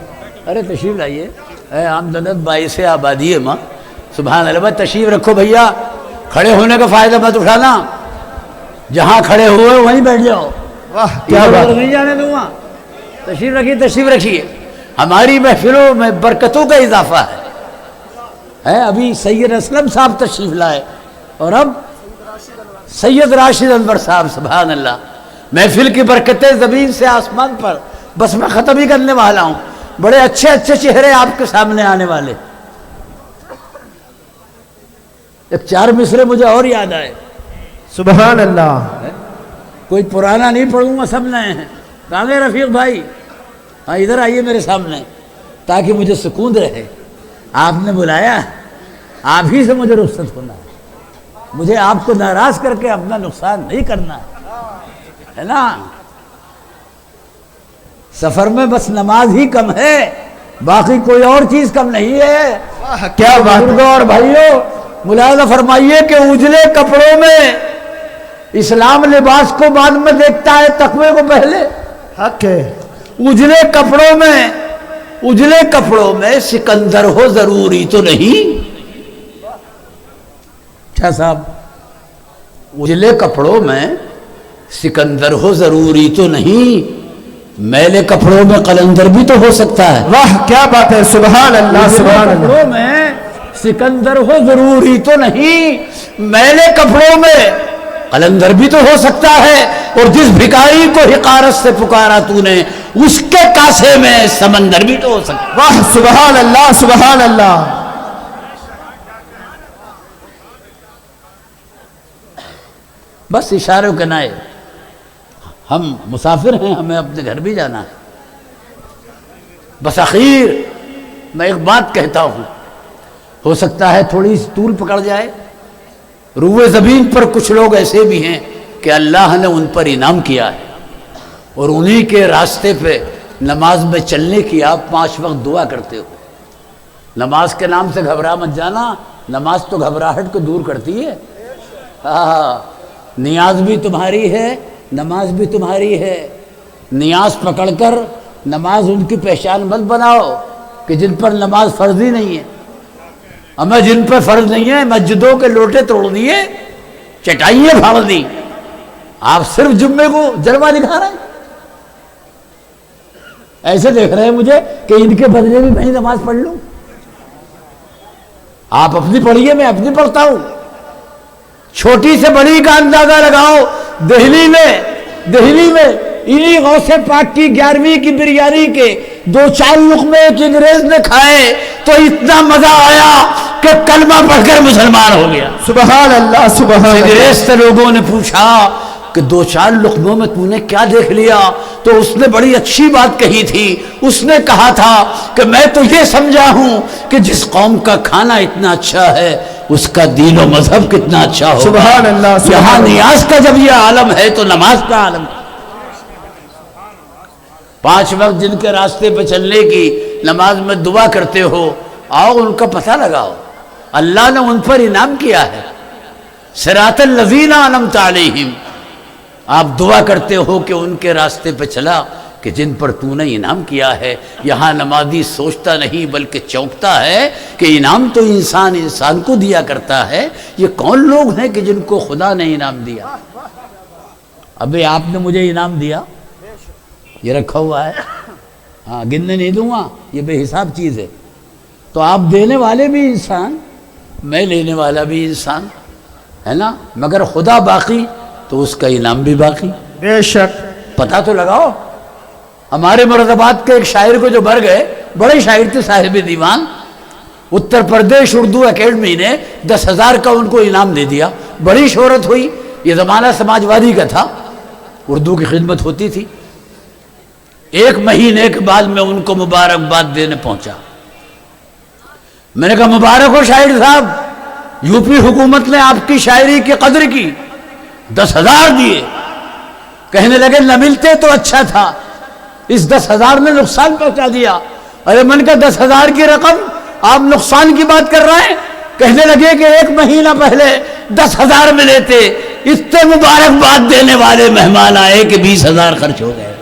ارے تشریف لائیے، اے آمدنت باعث آبادی ہے ماں، سبحان اللہ۔ بھائی تشریف رکھو بھیا، کھڑے ہونے کا فائدہ مت اٹھانا، جہاں کھڑے ہوئے وہیں بیٹھ جاؤ، واہ کیا بات ہے۔ نہیں جانے دوں گا۔ تشریف رکھیے، تشریف رکھیے، ہماری محفلوں میں برکتوں کا اضافہ ہے۔ ابھی سید اسلم صاحب تشریف لائے اور اب سید راشد انور صاحب، سبحان اللہ۔ محفل کی برکتیں زمین سے آسمان پر، بس میں ختم ہی کرنے والا ہوں۔ بڑے اچھے اچھے چہرے آپ کے سامنے آنے والے۔ ایک چار مصرے مجھے اور یاد آئے، سبحان اللہ۔ کوئی پرانا نہیں پڑھوں گا، سب نئے ہیں۔ کہاں گئے رفیق بھائی؟ ہاں ادھر آئیے میرے سامنے تاکہ مجھے سکون رہے۔ آپ نے بلایا، آپ ہی سے مجھے رخصت ہونا ہے، مجھے آپ کو ناراض کر کے اپنا نقصان نہیں کرنا ہے نا۔ سفر میں بس نماز ہی کم ہے، باقی کوئی اور چیز کم نہیں ہے۔ واہ کیا بات ہے۔ بزرگوں اور بھائیوں، ملاحظہ فرمائیے کہ اجلے کپڑوں میں اسلام لباس کو بعد میں دیکھتا ہے، تقوی کو پہلے۔ حق ہے۔ اجلے کپڑوں میں سکندر ہو ضروری تو نہیں؟ کیا صاحب؟ اجلے کپڑوں میں سکندر ہو ضروری تو نہیں، میلے کپڑوں میں قلندر بھی تو ہو سکتا ہے۔ واہ کیا بات ہے، سبحان اللہ سبحان اللہ۔ کپڑوں میں سکندر ہو ضروری تو نہیں، میلے کپڑوں میں قلندر بھی تو ہو سکتا ہے۔ اور جس بھکاری کو حقارت سے پکارا تو نے، اس کے کاسے میں سمندر بھی تو ہو سکتا ہے۔ واہ سبحان اللہ سبحان اللہ۔ بس اشاروں کے نائے، ہم مسافر ہیں، ہمیں اپنے گھر بھی جانا ہے۔ بس اخیر میں ایک بات کہتا ہوں، ہو سکتا ہے تھوڑی سی طول پکڑ جائے۔ روئے زمین پر کچھ لوگ ایسے بھی ہیں کہ اللہ نے ان پر انعام کیا ہے، اور انہی کے راستے پہ نماز میں چلنے کی آپ 5 وقت دعا کرتے ہو۔ نماز کے نام سے گھبرا مت جانا، نماز تو گھبراہٹ کو دور کرتی ہے۔ نیاز بھی تمہاری ہے، نماز بھی تمہاری ہے۔ نیاز پکڑ کر نماز ان کی پہچان مت بناؤ کہ جن پر نماز فرض ہی نہیں ہے۔ ہمیں جن پر فرض نہیں ہے، مسجدوں کے لوٹے توڑ دیے، چٹائیاں پھاڑ دی، آپ صرف جمعے کو جلوہ دکھا رہے ہیں۔ ایسے دیکھ رہے ہیں مجھے کہ ان کے بدلے بھی میں نماز پڑھ لوں۔ آپ اپنی پڑھیے، میں اپنی پڑھتا ہوں۔ چھوٹی سے بڑی کا اندازہ لگاؤ، دہلی میں انہی غوث پاک کی 11ویں کی بریانی کے 2-4 لقمے ایک انگریز نے کھائے تو اتنا مزہ آیا کہ کلمہ پڑھ کر مسلمان ہو گیا۔ سبحان اللہ سبحان اللہ۔ انگریز سے لوگوں نے پوچھا کہ 2-4 لقموں میں تو نے کیا دیکھ لیا؟ تو اس نے بڑی اچھی بات کہی تھی۔ اس نے کہا تھا کہ میں تو یہ سمجھا ہوں کہ جس قوم کا کھانا اتنا اچھا ہے اس کا دین و مذہب کتنا اچھا ہوگا۔ سبحان اللہ سبحان یہاں اللہ۔ نیاز کا جب یہ عالم ہے تو نماز کا عالم ہے۔ 5 وقت جن کے راستے پہ چلنے کی نماز میں دعا کرتے ہو، آؤ ان کا پتہ لگاؤ۔ اللہ نے ان پر انعام کیا ہے، صراط الذین انعمت علیہم۔ آپ دعا کرتے ہو کہ ان کے راستے پہ چلا کہ جن پر تو نے انعام کیا ہے۔ یہاں نمازی سوچتا نہیں بلکہ چونکتا ہے کہ انعام تو انسان کو دیا کرتا ہے، یہ کون لوگ ہیں کہ جن کو خدا نے انعام دیا؟ ابھی آپ نے مجھے انعام دیا، یہ رکھا ہوا ہے، ہاں گننے نہیں دوں گا، یہ بے حساب چیز ہے۔ تو آپ دینے والے بھی انسان، میں لینے والا بھی انسان ہے نا، مگر خدا باقی تو اس کا انعام بھی باقی۔ بے شک۔ پتہ تو لگاؤ۔ ہمارے مراد آباد کے ایک شاعر کو جو مر گئے، بڑے شاعر تھے، صاحب دیوان، اتر پردیش اردو اکیڈمی نے 10,000 کا ان کو انعام دے دیا، بڑی شہرت ہوئی۔ یہ زمانہ سماجوادی کا تھا، اردو کی خدمت ہوتی تھی۔ 1 مہینے کے بعد میں ان کو مبارکباد دینے پہنچا. میں نے کہا مبارک ہو شاعر صاحب, یو پی حکومت نے آپ کی شاعری کی قدر کی, 10,000 دیے. کہنے لگے نہ ملتے تو اچھا تھا, اس 10,000 نے نقصان پہنچا دیا. ارے من کا 10,000 کی رقم آپ نقصان کی بات کر رہے ہیں. کہنے لگے کہ 1 مہینہ پہلے 10,000 ملے تھے, اتنے مبارکباد دینے والے مہمان آئے کہ 20,000 خرچ ہو گئے.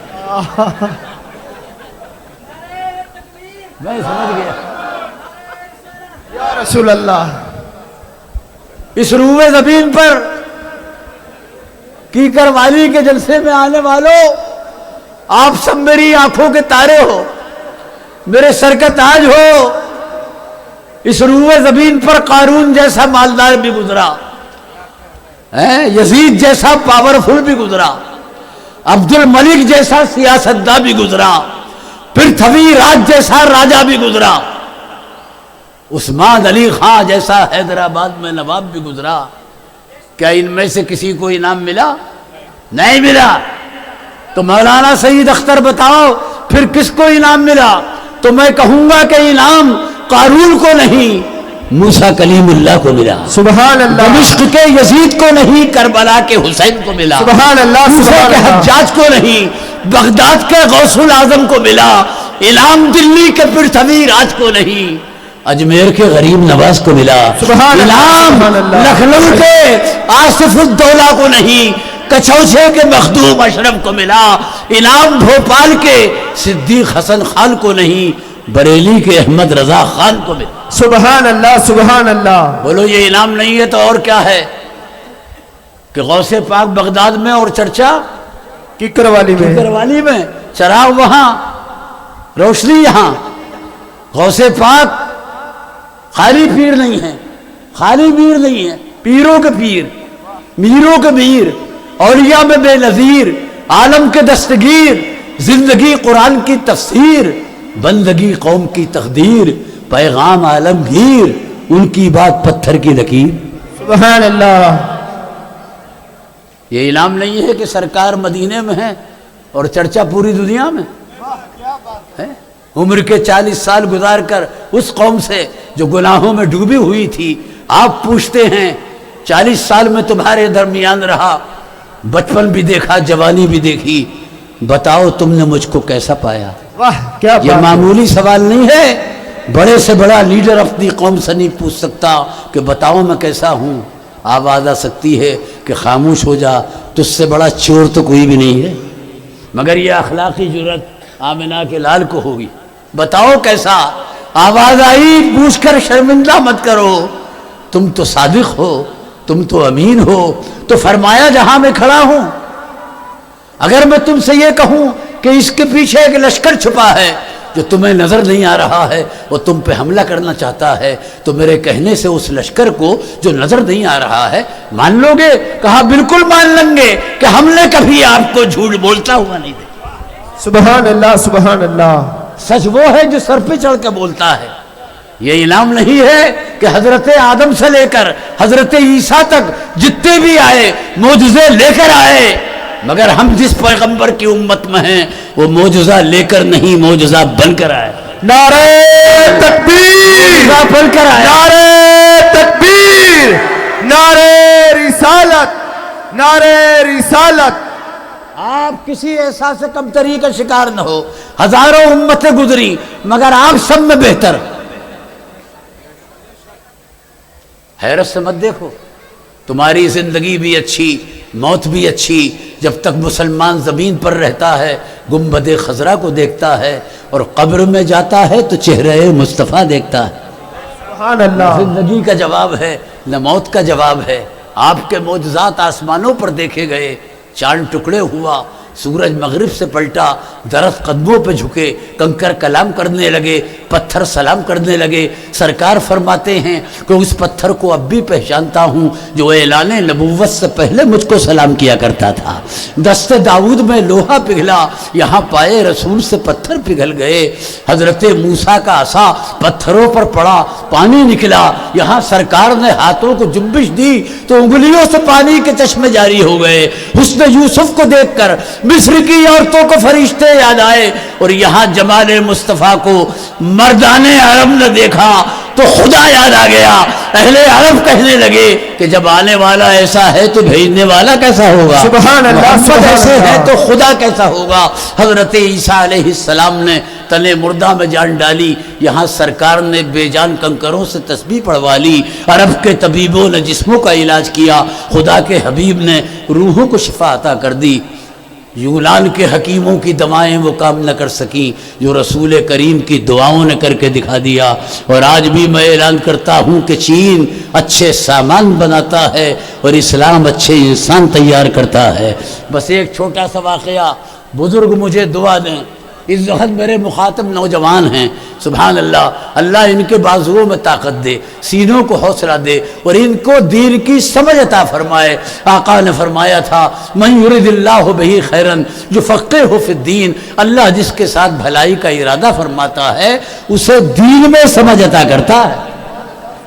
میں سمجھ گیا یا رسول اللہ. اس روئے زمین پر کیکر والی کے جلسے میں آنے والوں, آپ سب میری آنکھوں کے تارے ہو, میرے سر کا تاج ہو. اس روئے زمین پر قارون جیسا مالدار بھی گزرا, یزید جیسا پاورفل بھی گزرا, عبد الملک جیسا سیاستداں بھی گزرا, پرتھوی راج جیسا راجہ بھی گزرا, عثمان علی خان جیسا حیدرآباد میں نواب بھی گزرا. کیا ان میں سے کسی کو انعام ملا؟ نہیں ملا. تو مولانا سید اختر بتاؤ پھر کس کو انعام ملا؟ تو میں کہوں گا کہ انعام قارون کو نہیں, موسیٰ کلیم اللہ کو ملا. سبحان اللہ. دمشق کے یزید کو نہیں, کربلا کے حسین کو ملا. سبحان اللہ. کوفہ کے حجاج کو نہیں, بغداد کے غوث الاعظم کو ملا. انعام دلی کے پرتھوی راج کو نہیں, اجمیر کے غریب نواز کو ملا. سبحان انعام اللہ. لکھنؤ کے آصف الدولہ کو نہیں, کچوچے کے مخدوم اشرف کو ملا. انعام بھوپال کے صدیق حسن خان کو نہیں, بریلی کے احمد رضا خان کو ملا. سبحان اللہ. سبحان اللہ. بولو یہ انعام نہیں ہے تو اور کیا ہے؟ کہ غوث پاک بغداد میں اور چرچا کیکر والی میں, کیکر والی میں, چراغ وہاں, روشنی یہاں. غوث پاک خالی پیر نہیں ہے, خالی پیر نہیں ہے, پیروں کے پیر, میروں کے میر, اولیاء میں بے نظیر, عالم کے دستگیر, زندگی قرآن کی تفسیر, بندگی قوم کی تقدیر, پیغام عالمگیر, ان کی بات پتھر کی لکیر. سبحان اللہ. یہ انعام نہیں ہے کہ سرکار مدینے میں ہے اور چرچا پوری دنیا میں ہے. عمر کے 40 سال گزار کر اس قوم سے جو گناہوں میں ڈوبی ہوئی تھی, آپ پوچھتے ہیں 40 سال میں تمہارے درمیان رہا, بچپن بھی دیکھا, جوانی بھی دیکھی, بتاؤ تم نے مجھ کو کیسا پایا؟ واہ کیا یہ بات. معمولی سوال نہیں ہے. بڑے سے بڑا لیڈر اپنی قوم سے نہیں پوچھ سکتا کہ بتاؤ میں کیسا ہوں. آواز آ سکتی ہے کہ خاموش ہو جا, تجھ سے بڑا چور تو کوئی بھی نہیں ہے. مگر یہ اخلاقی جرت آمنہ کے لال کو ہوگی. بتاؤ کیسا؟ آواز آئی, پوچھ کر شرمندہ مت کرو, تم تو صادق ہو, تم تو امین ہو. تو فرمایا جہاں میں کھڑا ہوں, اگر میں تم سے یہ کہوں کہ اس کے پیچھے ایک لشکر چھپا ہے جو تمہیں نظر نہیں آ رہا ہے, وہ تم پہ حملہ کرنا چاہتا ہے, تو میرے کہنے سے اس لشکر کو جو نظر نہیں آ رہا ہے مان لو گے؟ کہا بالکل مان لیں گے کہ ہم نے کبھی آپ کو جھوٹ بولتا ہوا نہیں دیکھا. سبحان اللہ. سبحان اللہ. سچ وہ ہے جو سر پہ چڑھ کے بولتا ہے. یہ انعام نہیں ہے کہ حضرت آدم سے لے کر حضرت عیسیٰ تک جتنے بھی آئے معجزے لے کر آئے, مگر ہم جس پیغمبر کی امت میں ہیں وہ معجزہ لے کر نہیں, معجزہ بن کر آئے. نعرہ تکبیر. معجزہ بن کر آئے. نعرہ تکبیر. نعرہ رسالت. نعرہ رسالت. آپ کسی احساس کمتری کا شکار نہ ہو. ہزاروں امتیں گزری مگر آپ سب میں بہتر. حیرت سے مت دیکھو, تمہاری زندگی بھی اچھی, موت بھی اچھی, جب تک مسلمان زمین پر رہتا ہے گنبد خضرا کو دیکھتا ہے اور قبر میں جاتا ہے تو چہرہ مصطفیٰ دیکھتا ہے. سبحان اللہ. زندگی کا جواب ہے نہ موت کا جواب ہے. آپ کے معجزات آسمانوں پر دیکھے گئے, چاند ٹکڑے ہوا, سورج مغرب سے پلٹا, درخت قدموں پہ جھکے, کنکر کلام کرنے لگے, پتھر سلام کرنے لگے. سرکار فرماتے ہیں کہ اس پتھر کو اب بھی پہچانتا ہوں جو اعلان نبوت سے پہلے مجھ کو سلام کیا کرتا تھا. دست داؤد میں لوہا پگھلا, یہاں پائے رسول سے پتھر پگھل گئے. حضرت موسیٰ کا عصا پتھروں پر پڑا, پانی نکلا, یہاں سرکار نے ہاتھوں کو جنبش دی تو انگلیوں سے پانی کے چشمے جاری ہو گئے. حسن یوسف کو دیکھ کر مصر کی عورتوں کو فرشتے یاد آئے اور یہاں جمال مصطفیٰ کو مردان عرب نے دیکھا تو خدا یاد آ گیا۔ اہل عرب کہنے لگے کہ جب آنے والا ایسا ہے تو بھیجنے والا کیسا ہوگا؟ سبحان اللہ، محمد سبحان ایسے اللہ۔ ہے تو خدا کیسا ہوگا؟ حضرت عیسیٰ علیہ السلام نے تنے مردہ میں جان ڈالی، یہاں سرکار نے بے جان کنکروں سے تسبیح پڑھوا لی، عرب کے طبیبوں نے جسموں کا علاج کیا، خدا کے حبیب نے روحوں کو شفا عطا کر دی۔ یونان کے حکیموں کی دوائیں وہ کام نہ کر سکیں جو رسول کریم کی دعاؤں نے کر کے دکھا دیا۔ اور آج بھی میں اعلان کرتا ہوں کہ چین اچھے سامان بناتا ہے اور اسلام اچھے انسان تیار کرتا ہے۔ بس ایک چھوٹا سا واقعہ، بزرگ مجھے دعا دیں، اس وقت میرے مخاطب نوجوان ہیں، سبحان اللہ، اللہ ان کے بازوؤں میں طاقت دے، سینوں کو حوصلہ دے اور ان کو دین کی سمجھ عطا فرمائے۔ آقا نے فرمایا تھا من یرید اللہ بہ خیرا یفقہہ فی الدین، اللہ جس کے ساتھ بھلائی کا ارادہ فرماتا ہے اسے دین میں سمجھ عطا کرتا ہے۔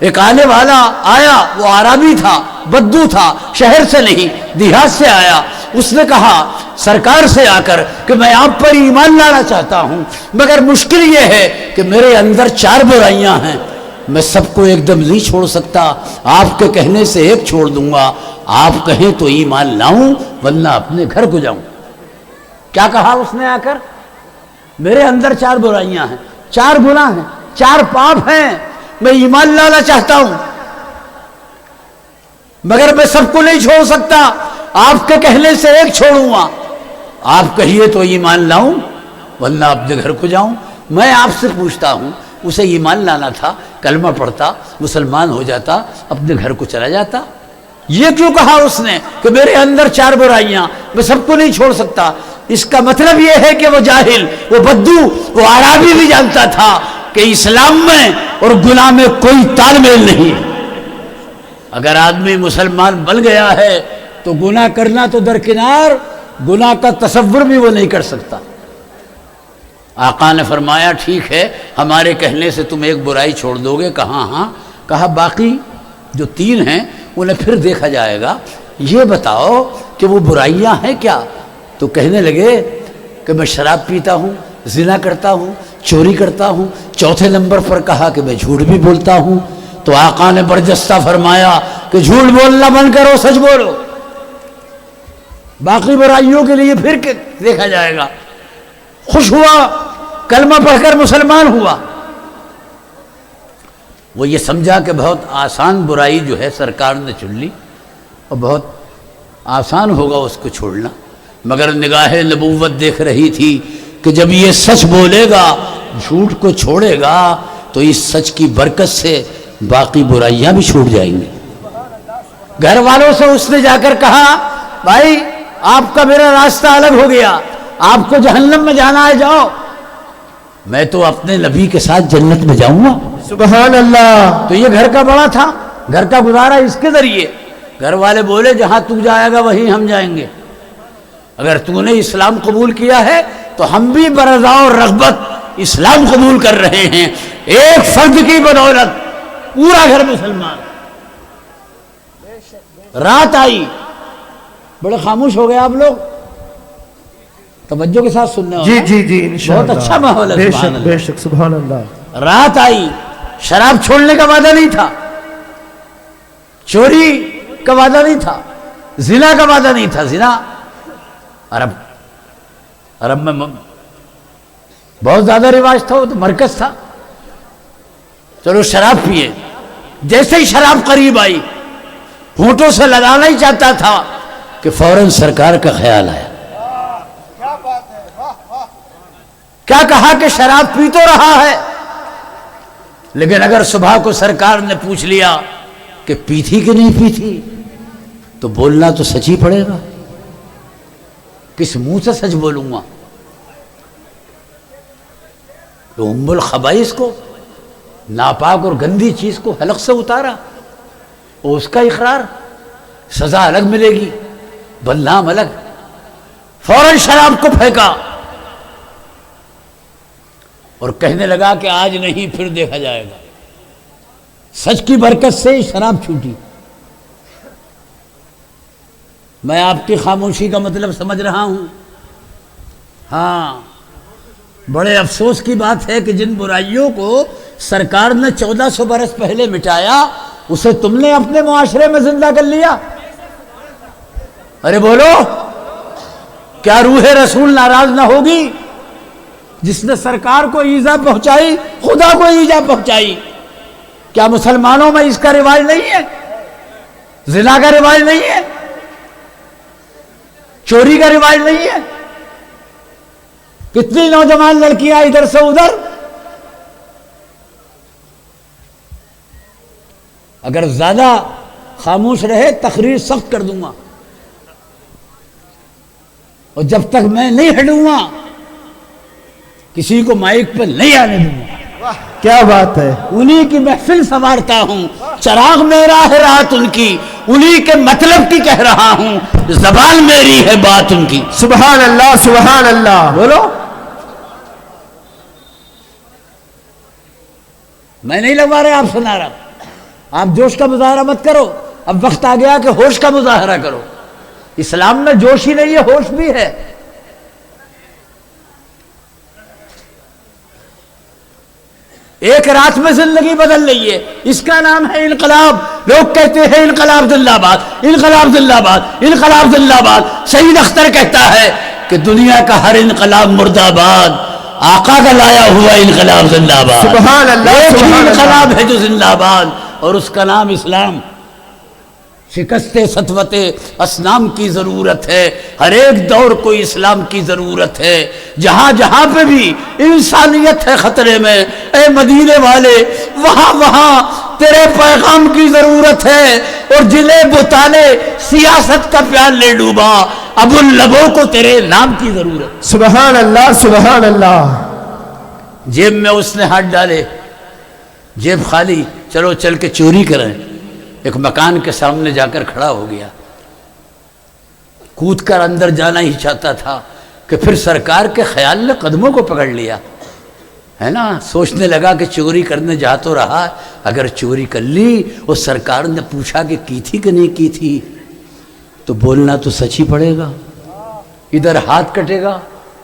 ایک آنے والا آیا، وہ عربی تھا، بدو تھا، شہر سے نہیں دیہات سے آیا، اس نے کہا سرکار سے آ کر کہ میں آپ پر ایمان لانا چاہتا ہوں، مگر مشکل یہ ہے کہ میرے اندر 4 برائیاں ہیں، میں سب کو ایک دم نہیں چھوڑ سکتا، آپ کے کہنے سے ایک چھوڑ دوں گا، آپ کہیں تو ایمان لاؤں ورنہ اپنے گھر کو جاؤں۔ کیا کہا اس نے آ کر؟ میرے اندر 4 برائیاں ہیں، 4 گناہ ہیں، 4 پاپ ہیں، میں ایمان لانا چاہتا ہوں مگر میں سب کو نہیں چھوڑ سکتا، آپ کے کہنے سے ایک چھوڑوں گا، آپ کہیے تو ایمان لاؤں ورنہ اپنے گھر کو جاؤں۔ میں آپ سے پوچھتا ہوں، اسے ایمان لانا تھا، کلمہ پڑھتا، مسلمان ہو جاتا، اپنے گھر کو چلا جاتا، یہ کیوں کہا اس نے کہ میرے اندر 4 برائیاں، میں سب کو نہیں چھوڑ سکتا؟ اس کا مطلب یہ ہے کہ وہ جاہل، وہ بدو، وہ عربی بھی جانتا تھا کہ اسلام میں اور گناہ میں کوئی تال میل نہیں ہے۔ اگر آدمی مسلمان بن گیا ہے تو گناہ کرنا تو درکنار، گناہ کا تصور بھی وہ نہیں کر سکتا۔ آقا نے فرمایا ٹھیک ہے، ہمارے کہنے سے تم ایک برائی چھوڑ دو گے؟ کہا ہاں۔ کہا باقی جو 3 ہیں انہیں پھر دیکھا جائے گا، یہ بتاؤ کہ وہ برائیاں ہیں کیا؟ تو کہنے لگے کہ میں شراب پیتا ہوں، زنا کرتا ہوں، چوری کرتا ہوں، چوتھے نمبر پر کہا کہ میں جھوٹ بھی بولتا ہوں۔ تو آقا نے برجستہ فرمایا کہ جھوٹ بولنا بند کرو، سچ بولو، باقی برائیوں کے لیے پھر دیکھا جائے گا۔ خوش ہوا، کلمہ پڑھ کر مسلمان ہوا۔ وہ یہ سمجھا کہ بہت آسان برائی جو ہے سرکار نے چن لی اور بہت آسان ہوگا اس کو چھوڑنا، مگر نگاہ نبوت دیکھ رہی تھی کہ جب یہ سچ بولے گا، جھوٹ کو چھوڑے گا تو اس سچ کی برکت سے باقی برائیاں بھی چھوٹ جائیں گی۔ گھر والوں سے اس نے جا کر کہا بھائی آپ کا میرا راستہ الگ ہو گیا، آپ کو جہنم میں جانا ہے جاؤ، میں تو اپنے نبی کے ساتھ جنت میں جاؤں گا۔ سبحان اللہ۔ تو یہ گھر کا بڑا تھا، گھر کا گزارا اس کے ذریعے۔ گھر والے بولے جہاں تو جائے گا وہیں ہم جائیں گے، اگر تو نے اسلام قبول کیا ہے تو ہم بھی برضا اور رغبت اسلام قبول کر رہے ہیں۔ ایک فرد کی بدولت پورا گھر مسلمان۔ رات آئی، بڑے خاموش ہو گئے آپ لوگ، توجہ کے ساتھ سننے جی جی جی انشاءاللہ، بہت اچھا ماحول ہے، بے سبحان شک اللہ۔ بے شک، سبحان اللہ۔ رات آئی، شراب چھوڑنے کا وعدہ نہیں تھا، چوری کا وعدہ نہیں تھا، زنا کا وعدہ نہیں تھا۔ زنا عرب میں بہت زیادہ رواج تھا، وہ تو مرکز تھا۔ چلو شراب پیے، جیسے ہی شراب قریب آئی ہونٹوں سے لگانا ہی چاہتا تھا کہ فوراً سرکار کا خیال آیا۔ کیا کہا کہ شراب پی تو رہا ہے، لیکن اگر صبح کو سرکار نے پوچھ لیا کہ پی تھی کہ نہیں پی تھی تو بولنا تو سچ ہی پڑے گا۔ کس منہ سے سچ بولوں گا؟ تو ام الخبائث کو، ناپاک اور گندی چیز کو حلق سے اتارا، اور اس کا اقرار، سزا الگ ملے گی، بدنام الگ۔ فوراً شراب کو پھینکا اور کہنے لگا کہ آج نہیں پھر دیکھا جائے گا۔ سچ کی برکت سے شراب چھوٹی۔ میں آپ کی خاموشی کا مطلب سمجھ رہا ہوں، ہاں، بڑے افسوس کی بات ہے کہ جن برائیوں کو سرکار نے 1400 برس پہلے مٹایا اسے تم نے اپنے معاشرے میں زندہ کر لیا۔ ارے بولو، کیا روح رسول ناراض نہ ہوگی؟ جس نے سرکار کو ایذا پہنچائی خدا کو ایذا پہنچائی۔ کیا مسلمانوں میں اس کا رواج نہیں ہے؟ زنا کا رواج نہیں ہے؟ چوری کا رواج نہیں ہے؟ کتنی نوجوان لڑکیاں ادھر سے ادھر۔ اگر زیادہ خاموش رہے تقریر سخت کر دوں گا، اور جب تک میں نہیں ہٹوں گا کسی کو مائک پہ نہیں آنے دوں گا۔ کیا بات ہے، انہی کی محفل سنوارتا ہوں، چراغ میرا ہے رات ان کی، انہی کے مطلب کی کہہ رہا ہوں، زبان میری ہے بات ان کی۔ سبحان اللہ سبحان اللہ۔ بولو، میں نہیں لگوا رہا، آپ سنا رہا۔ آپ جوش کا مظاہرہ مت کرو، اب وقت آ گیا کہ ہوش کا مظاہرہ کرو۔ اسلام میں جوش ہی نہیں ہے، ہوش بھی ہے۔ ایک رات میں زندگی بدل رہی ہے، اس کا نام ہے انقلاب۔ لوگ کہتے ہیں انقلاب زندہ باد، انقلاب زندہ باد، انقلاب زندہ باد۔ سعید اختر کہتا ہے کہ دنیا کا ہر انقلاب مردہ آباد، آقا کا لایا ہوا انقلاب زندہ باد۔ سبحان اللہ ایک ہی سبحان اللہ۔ انقلاب ہے جو زندہ باد، اور اس کا نام اسلام۔ شکست سطوت اسنام کی ضرورت ہے، ہر ایک دور کو اسلام کی ضرورت ہے۔ جہاں جہاں پہ بھی انسانیت ہے خطرے میں، اے مدینے والے وہاں وہاں تیرے پیغام کی ضرورت ہے۔ اور جنہیں بتانے سیاست کا پیال لے ڈوبا، اب ان لبوں کو تیرے نام کی ضرورت۔ سبحان اللہ سبحان اللہ۔ جیب میں اس نے ہاتھ ڈالے، جیب خالی، چلو چل کے چوری کریں۔ ایک مکان کے سامنے جا کر کھڑا ہو گیا، کود کر اندر جانا ہی چاہتا تھا کہ پھر سرکار کے خیال نے قدموں کو پکڑ لیا، ہے نا۔ سوچنے لگا کہ چوری کرنے جا تو رہا، اگر چوری کر لی اور سرکار نے پوچھا کہ کی تھی کہ نہیں کی تھی تو بولنا تو سچ ہی پڑے گا۔ ادھر ہاتھ کٹے گا،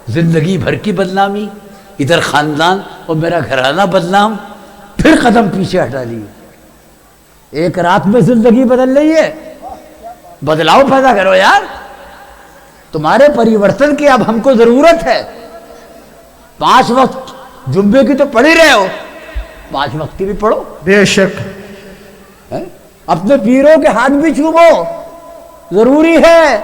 زندگی بھر کی بدنامی، ادھر خاندان اور میرا گھرانہ بدنام، پھر قدم پیچھے ہٹا لیے۔ ایک رات میں زندگی بدل رہی ہے، بدلاؤ پیدا کرو یار۔ تمہارے پریورتن کی اب ہم کو ضرورت ہے۔ 5 وقت جمعے کی تو پڑھ ہی رہے ہو، 5 وقت کی بھی پڑھو۔ بے شک اپنے پیروں کے ہاتھ بھی چومو، ضروری ہے،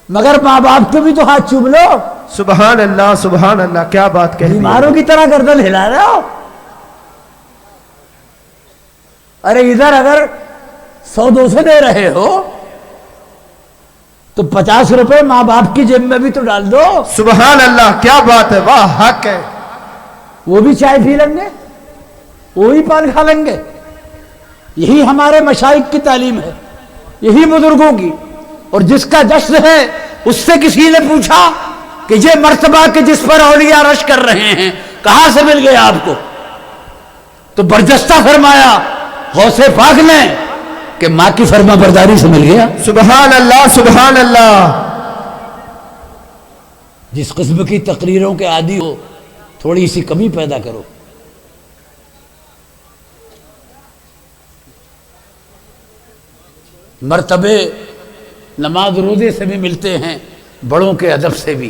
مگر ماں باپ کے بھی تو ہاتھ چوم لو۔ سبحان اللہ سبحان اللہ۔ کیا بات کہی، بیماروں کی طرح گردن ہلا رہے ہو۔ ارے ادھر اگر 100-200 دے رہے ہو تو 50 روپے ماں باپ کی جیب میں بھی تو ڈال دو۔ سبحان اللہ کیا بات ہے، واہ حق ہے۔ وہ بھی چائے پی لیں گے، وہ بھی پان کھا لیں گے۔ یہی ہمارے مشائخ کی تعلیم ہے، یہی بزرگوں کی۔ اور جس کا جشن ہے اس سے کسی نے پوچھا کہ یہ مرتبہ کہ جس پر اولیاء رش کر رہے ہیں کہاں سے مل گیا آپ کو؟ تو برجستہ فرمایا غوث پاک نے کہ ماں کی فرما برداری سے مل گیا۔ سبحان اللہ سبحان اللہ۔ جس قسم کی تقریروں کے عادی ہو تھوڑی سی کمی پیدا کرو۔ مرتبے نماز روزے سے بھی ملتے ہیں، بڑوں کے ادب سے بھی۔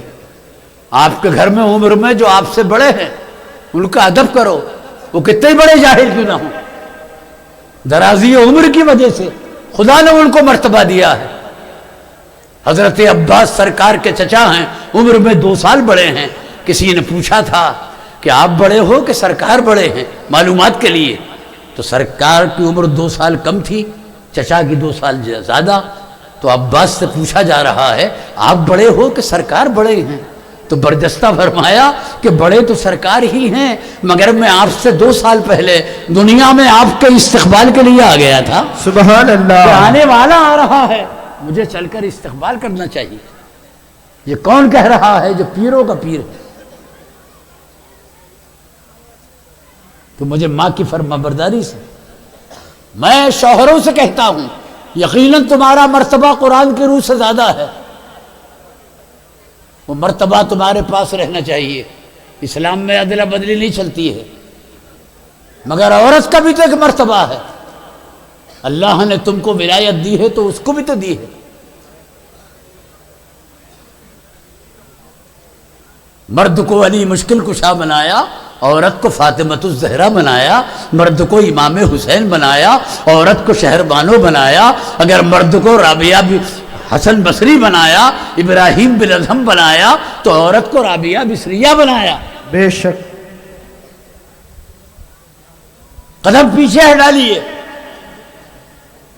آپ کے گھر میں عمر میں جو آپ سے بڑے ہیں ان کا ادب کرو، وہ کتنے بڑے جاہل کیوں نہ ہوں۔ درازی عمر کی وجہ سے خدا نے ان کو مرتبہ دیا ہے۔ حضرت عباس سرکار کے چچا ہیں، عمر میں 2 سال بڑے ہیں۔ کسی نے پوچھا تھا کہ آپ بڑے ہو کہ سرکار بڑے ہیں معلومات کے لیے، تو سرکار کی عمر 2 سال کم تھی، چچا کی 2 سال زیادہ۔ تو عباس سے پوچھا جا رہا ہے آپ بڑے ہو کہ سرکار بڑے ہیں؟ تو برجستہ فرمایا کہ بڑے تو سرکار ہی ہیں، مگر میں آپ سے 2 سال پہلے دنیا میں آپ کے استقبال کے لیے آ گیا تھا۔ سبحان اللہ۔ کہ آنے والا آ رہا ہے، مجھے چل کر استقبال کرنا چاہیے۔ یہ کون کہہ رہا ہے؟ جو پیروں کا پیر ہے۔ تو مجھے ماں کی فرما برداری سے، میں شوہروں سے کہتا ہوں یقیناً تمہارا مرتبہ قرآن کی روح سے زیادہ ہے، وہ مرتبہ تمہارے پاس رہنا چاہیے. اسلام میں عدل بدلی نہیں چلتی ہے، مگر عورت کا بھی تو ایک مرتبہ ہے. اللہ نے تم کو ولایت دی ہے تو اس کو بھی تو دی ہے. مرد کو علی مشکل کشا بنایا، عورت کو فاطمۃ الزہرا بنایا. مرد کو امام حسین بنایا، عورت کو شہر بانو بنایا. اگر مرد کو رابعہ حسن بصری بنایا، ابراہیم بن ادہم بنایا، تو عورت کو رابعہ بصریہ بنایا. بے شک. قدم پیچھے ہٹا لیے،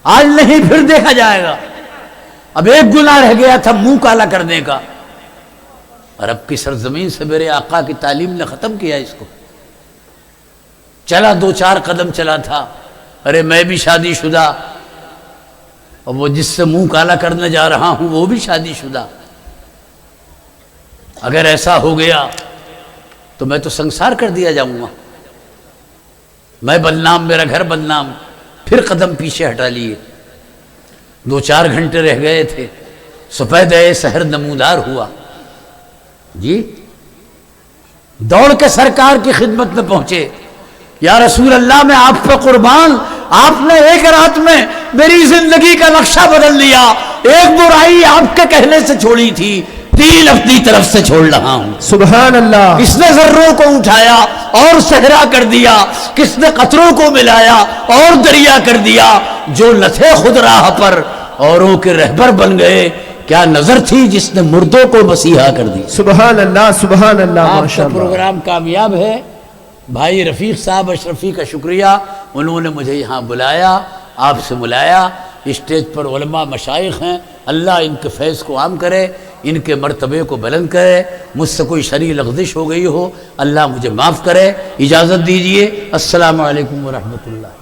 آج نہیں پھر دیکھا جائے گا. اب ایک گناہ رہ گیا تھا منہ کالا کرنے کا. عرب کی سرزمین سے میرے آقا کی تعلیم نے ختم کیا اس کو. چلا 2-4 قدم چلا تھا، ارے میں بھی شادی شدہ، اور وہ جس سے منہ کالا کرنے جا رہا ہوں وہ بھی شادی شدہ. اگر ایسا ہو گیا تو میں تو سنسار کر دیا جاؤں گا، میں بدنام، میرا گھر بدنام. پھر قدم پیچھے ہٹا لیے. 2-4 گھنٹے رہ گئے تھے، سفید سحر نمودار ہوا. جی دوڑ کے سرکار کی خدمت میں پہنچے. یا رسول اللہ میں آپ پہ قربان، آپ نے ایک رات میں میری زندگی کا نقشہ بدل دیا. ایک برائی آپ کے کہنے سے چھوڑی تھی، 3 اپنی طرف سے چھوڑ رہا ہوں. سبحان اللہ. کس نے ذروں کو اٹھایا اور صحرا کر دیا، کس نے قطروں کو ملایا اور دریا کر دیا. جو نہ تھے خود راہ پر اوروں کے رہبر بن گئے. کیا نظر تھی جس نے مردوں کو مسیحا کر دی. سبحان اللہ سبحان اللہ. آپ ماشاء کا اللہ. پروگرام کامیاب ہے. بھائی رفیق صاحب اشرفی کا شکریہ، انہوں نے مجھے یہاں بلایا، آپ سے ملایا. اسٹیج پر علماء مشائخ ہیں، اللہ ان کے فیض کو عام کرے، ان کے مرتبے کو بلند کرے. مجھ سے کوئی شرعی لغزش ہو گئی ہو اللہ مجھے معاف کرے. اجازت دیجیے. السلام علیکم ورحمۃ اللہ.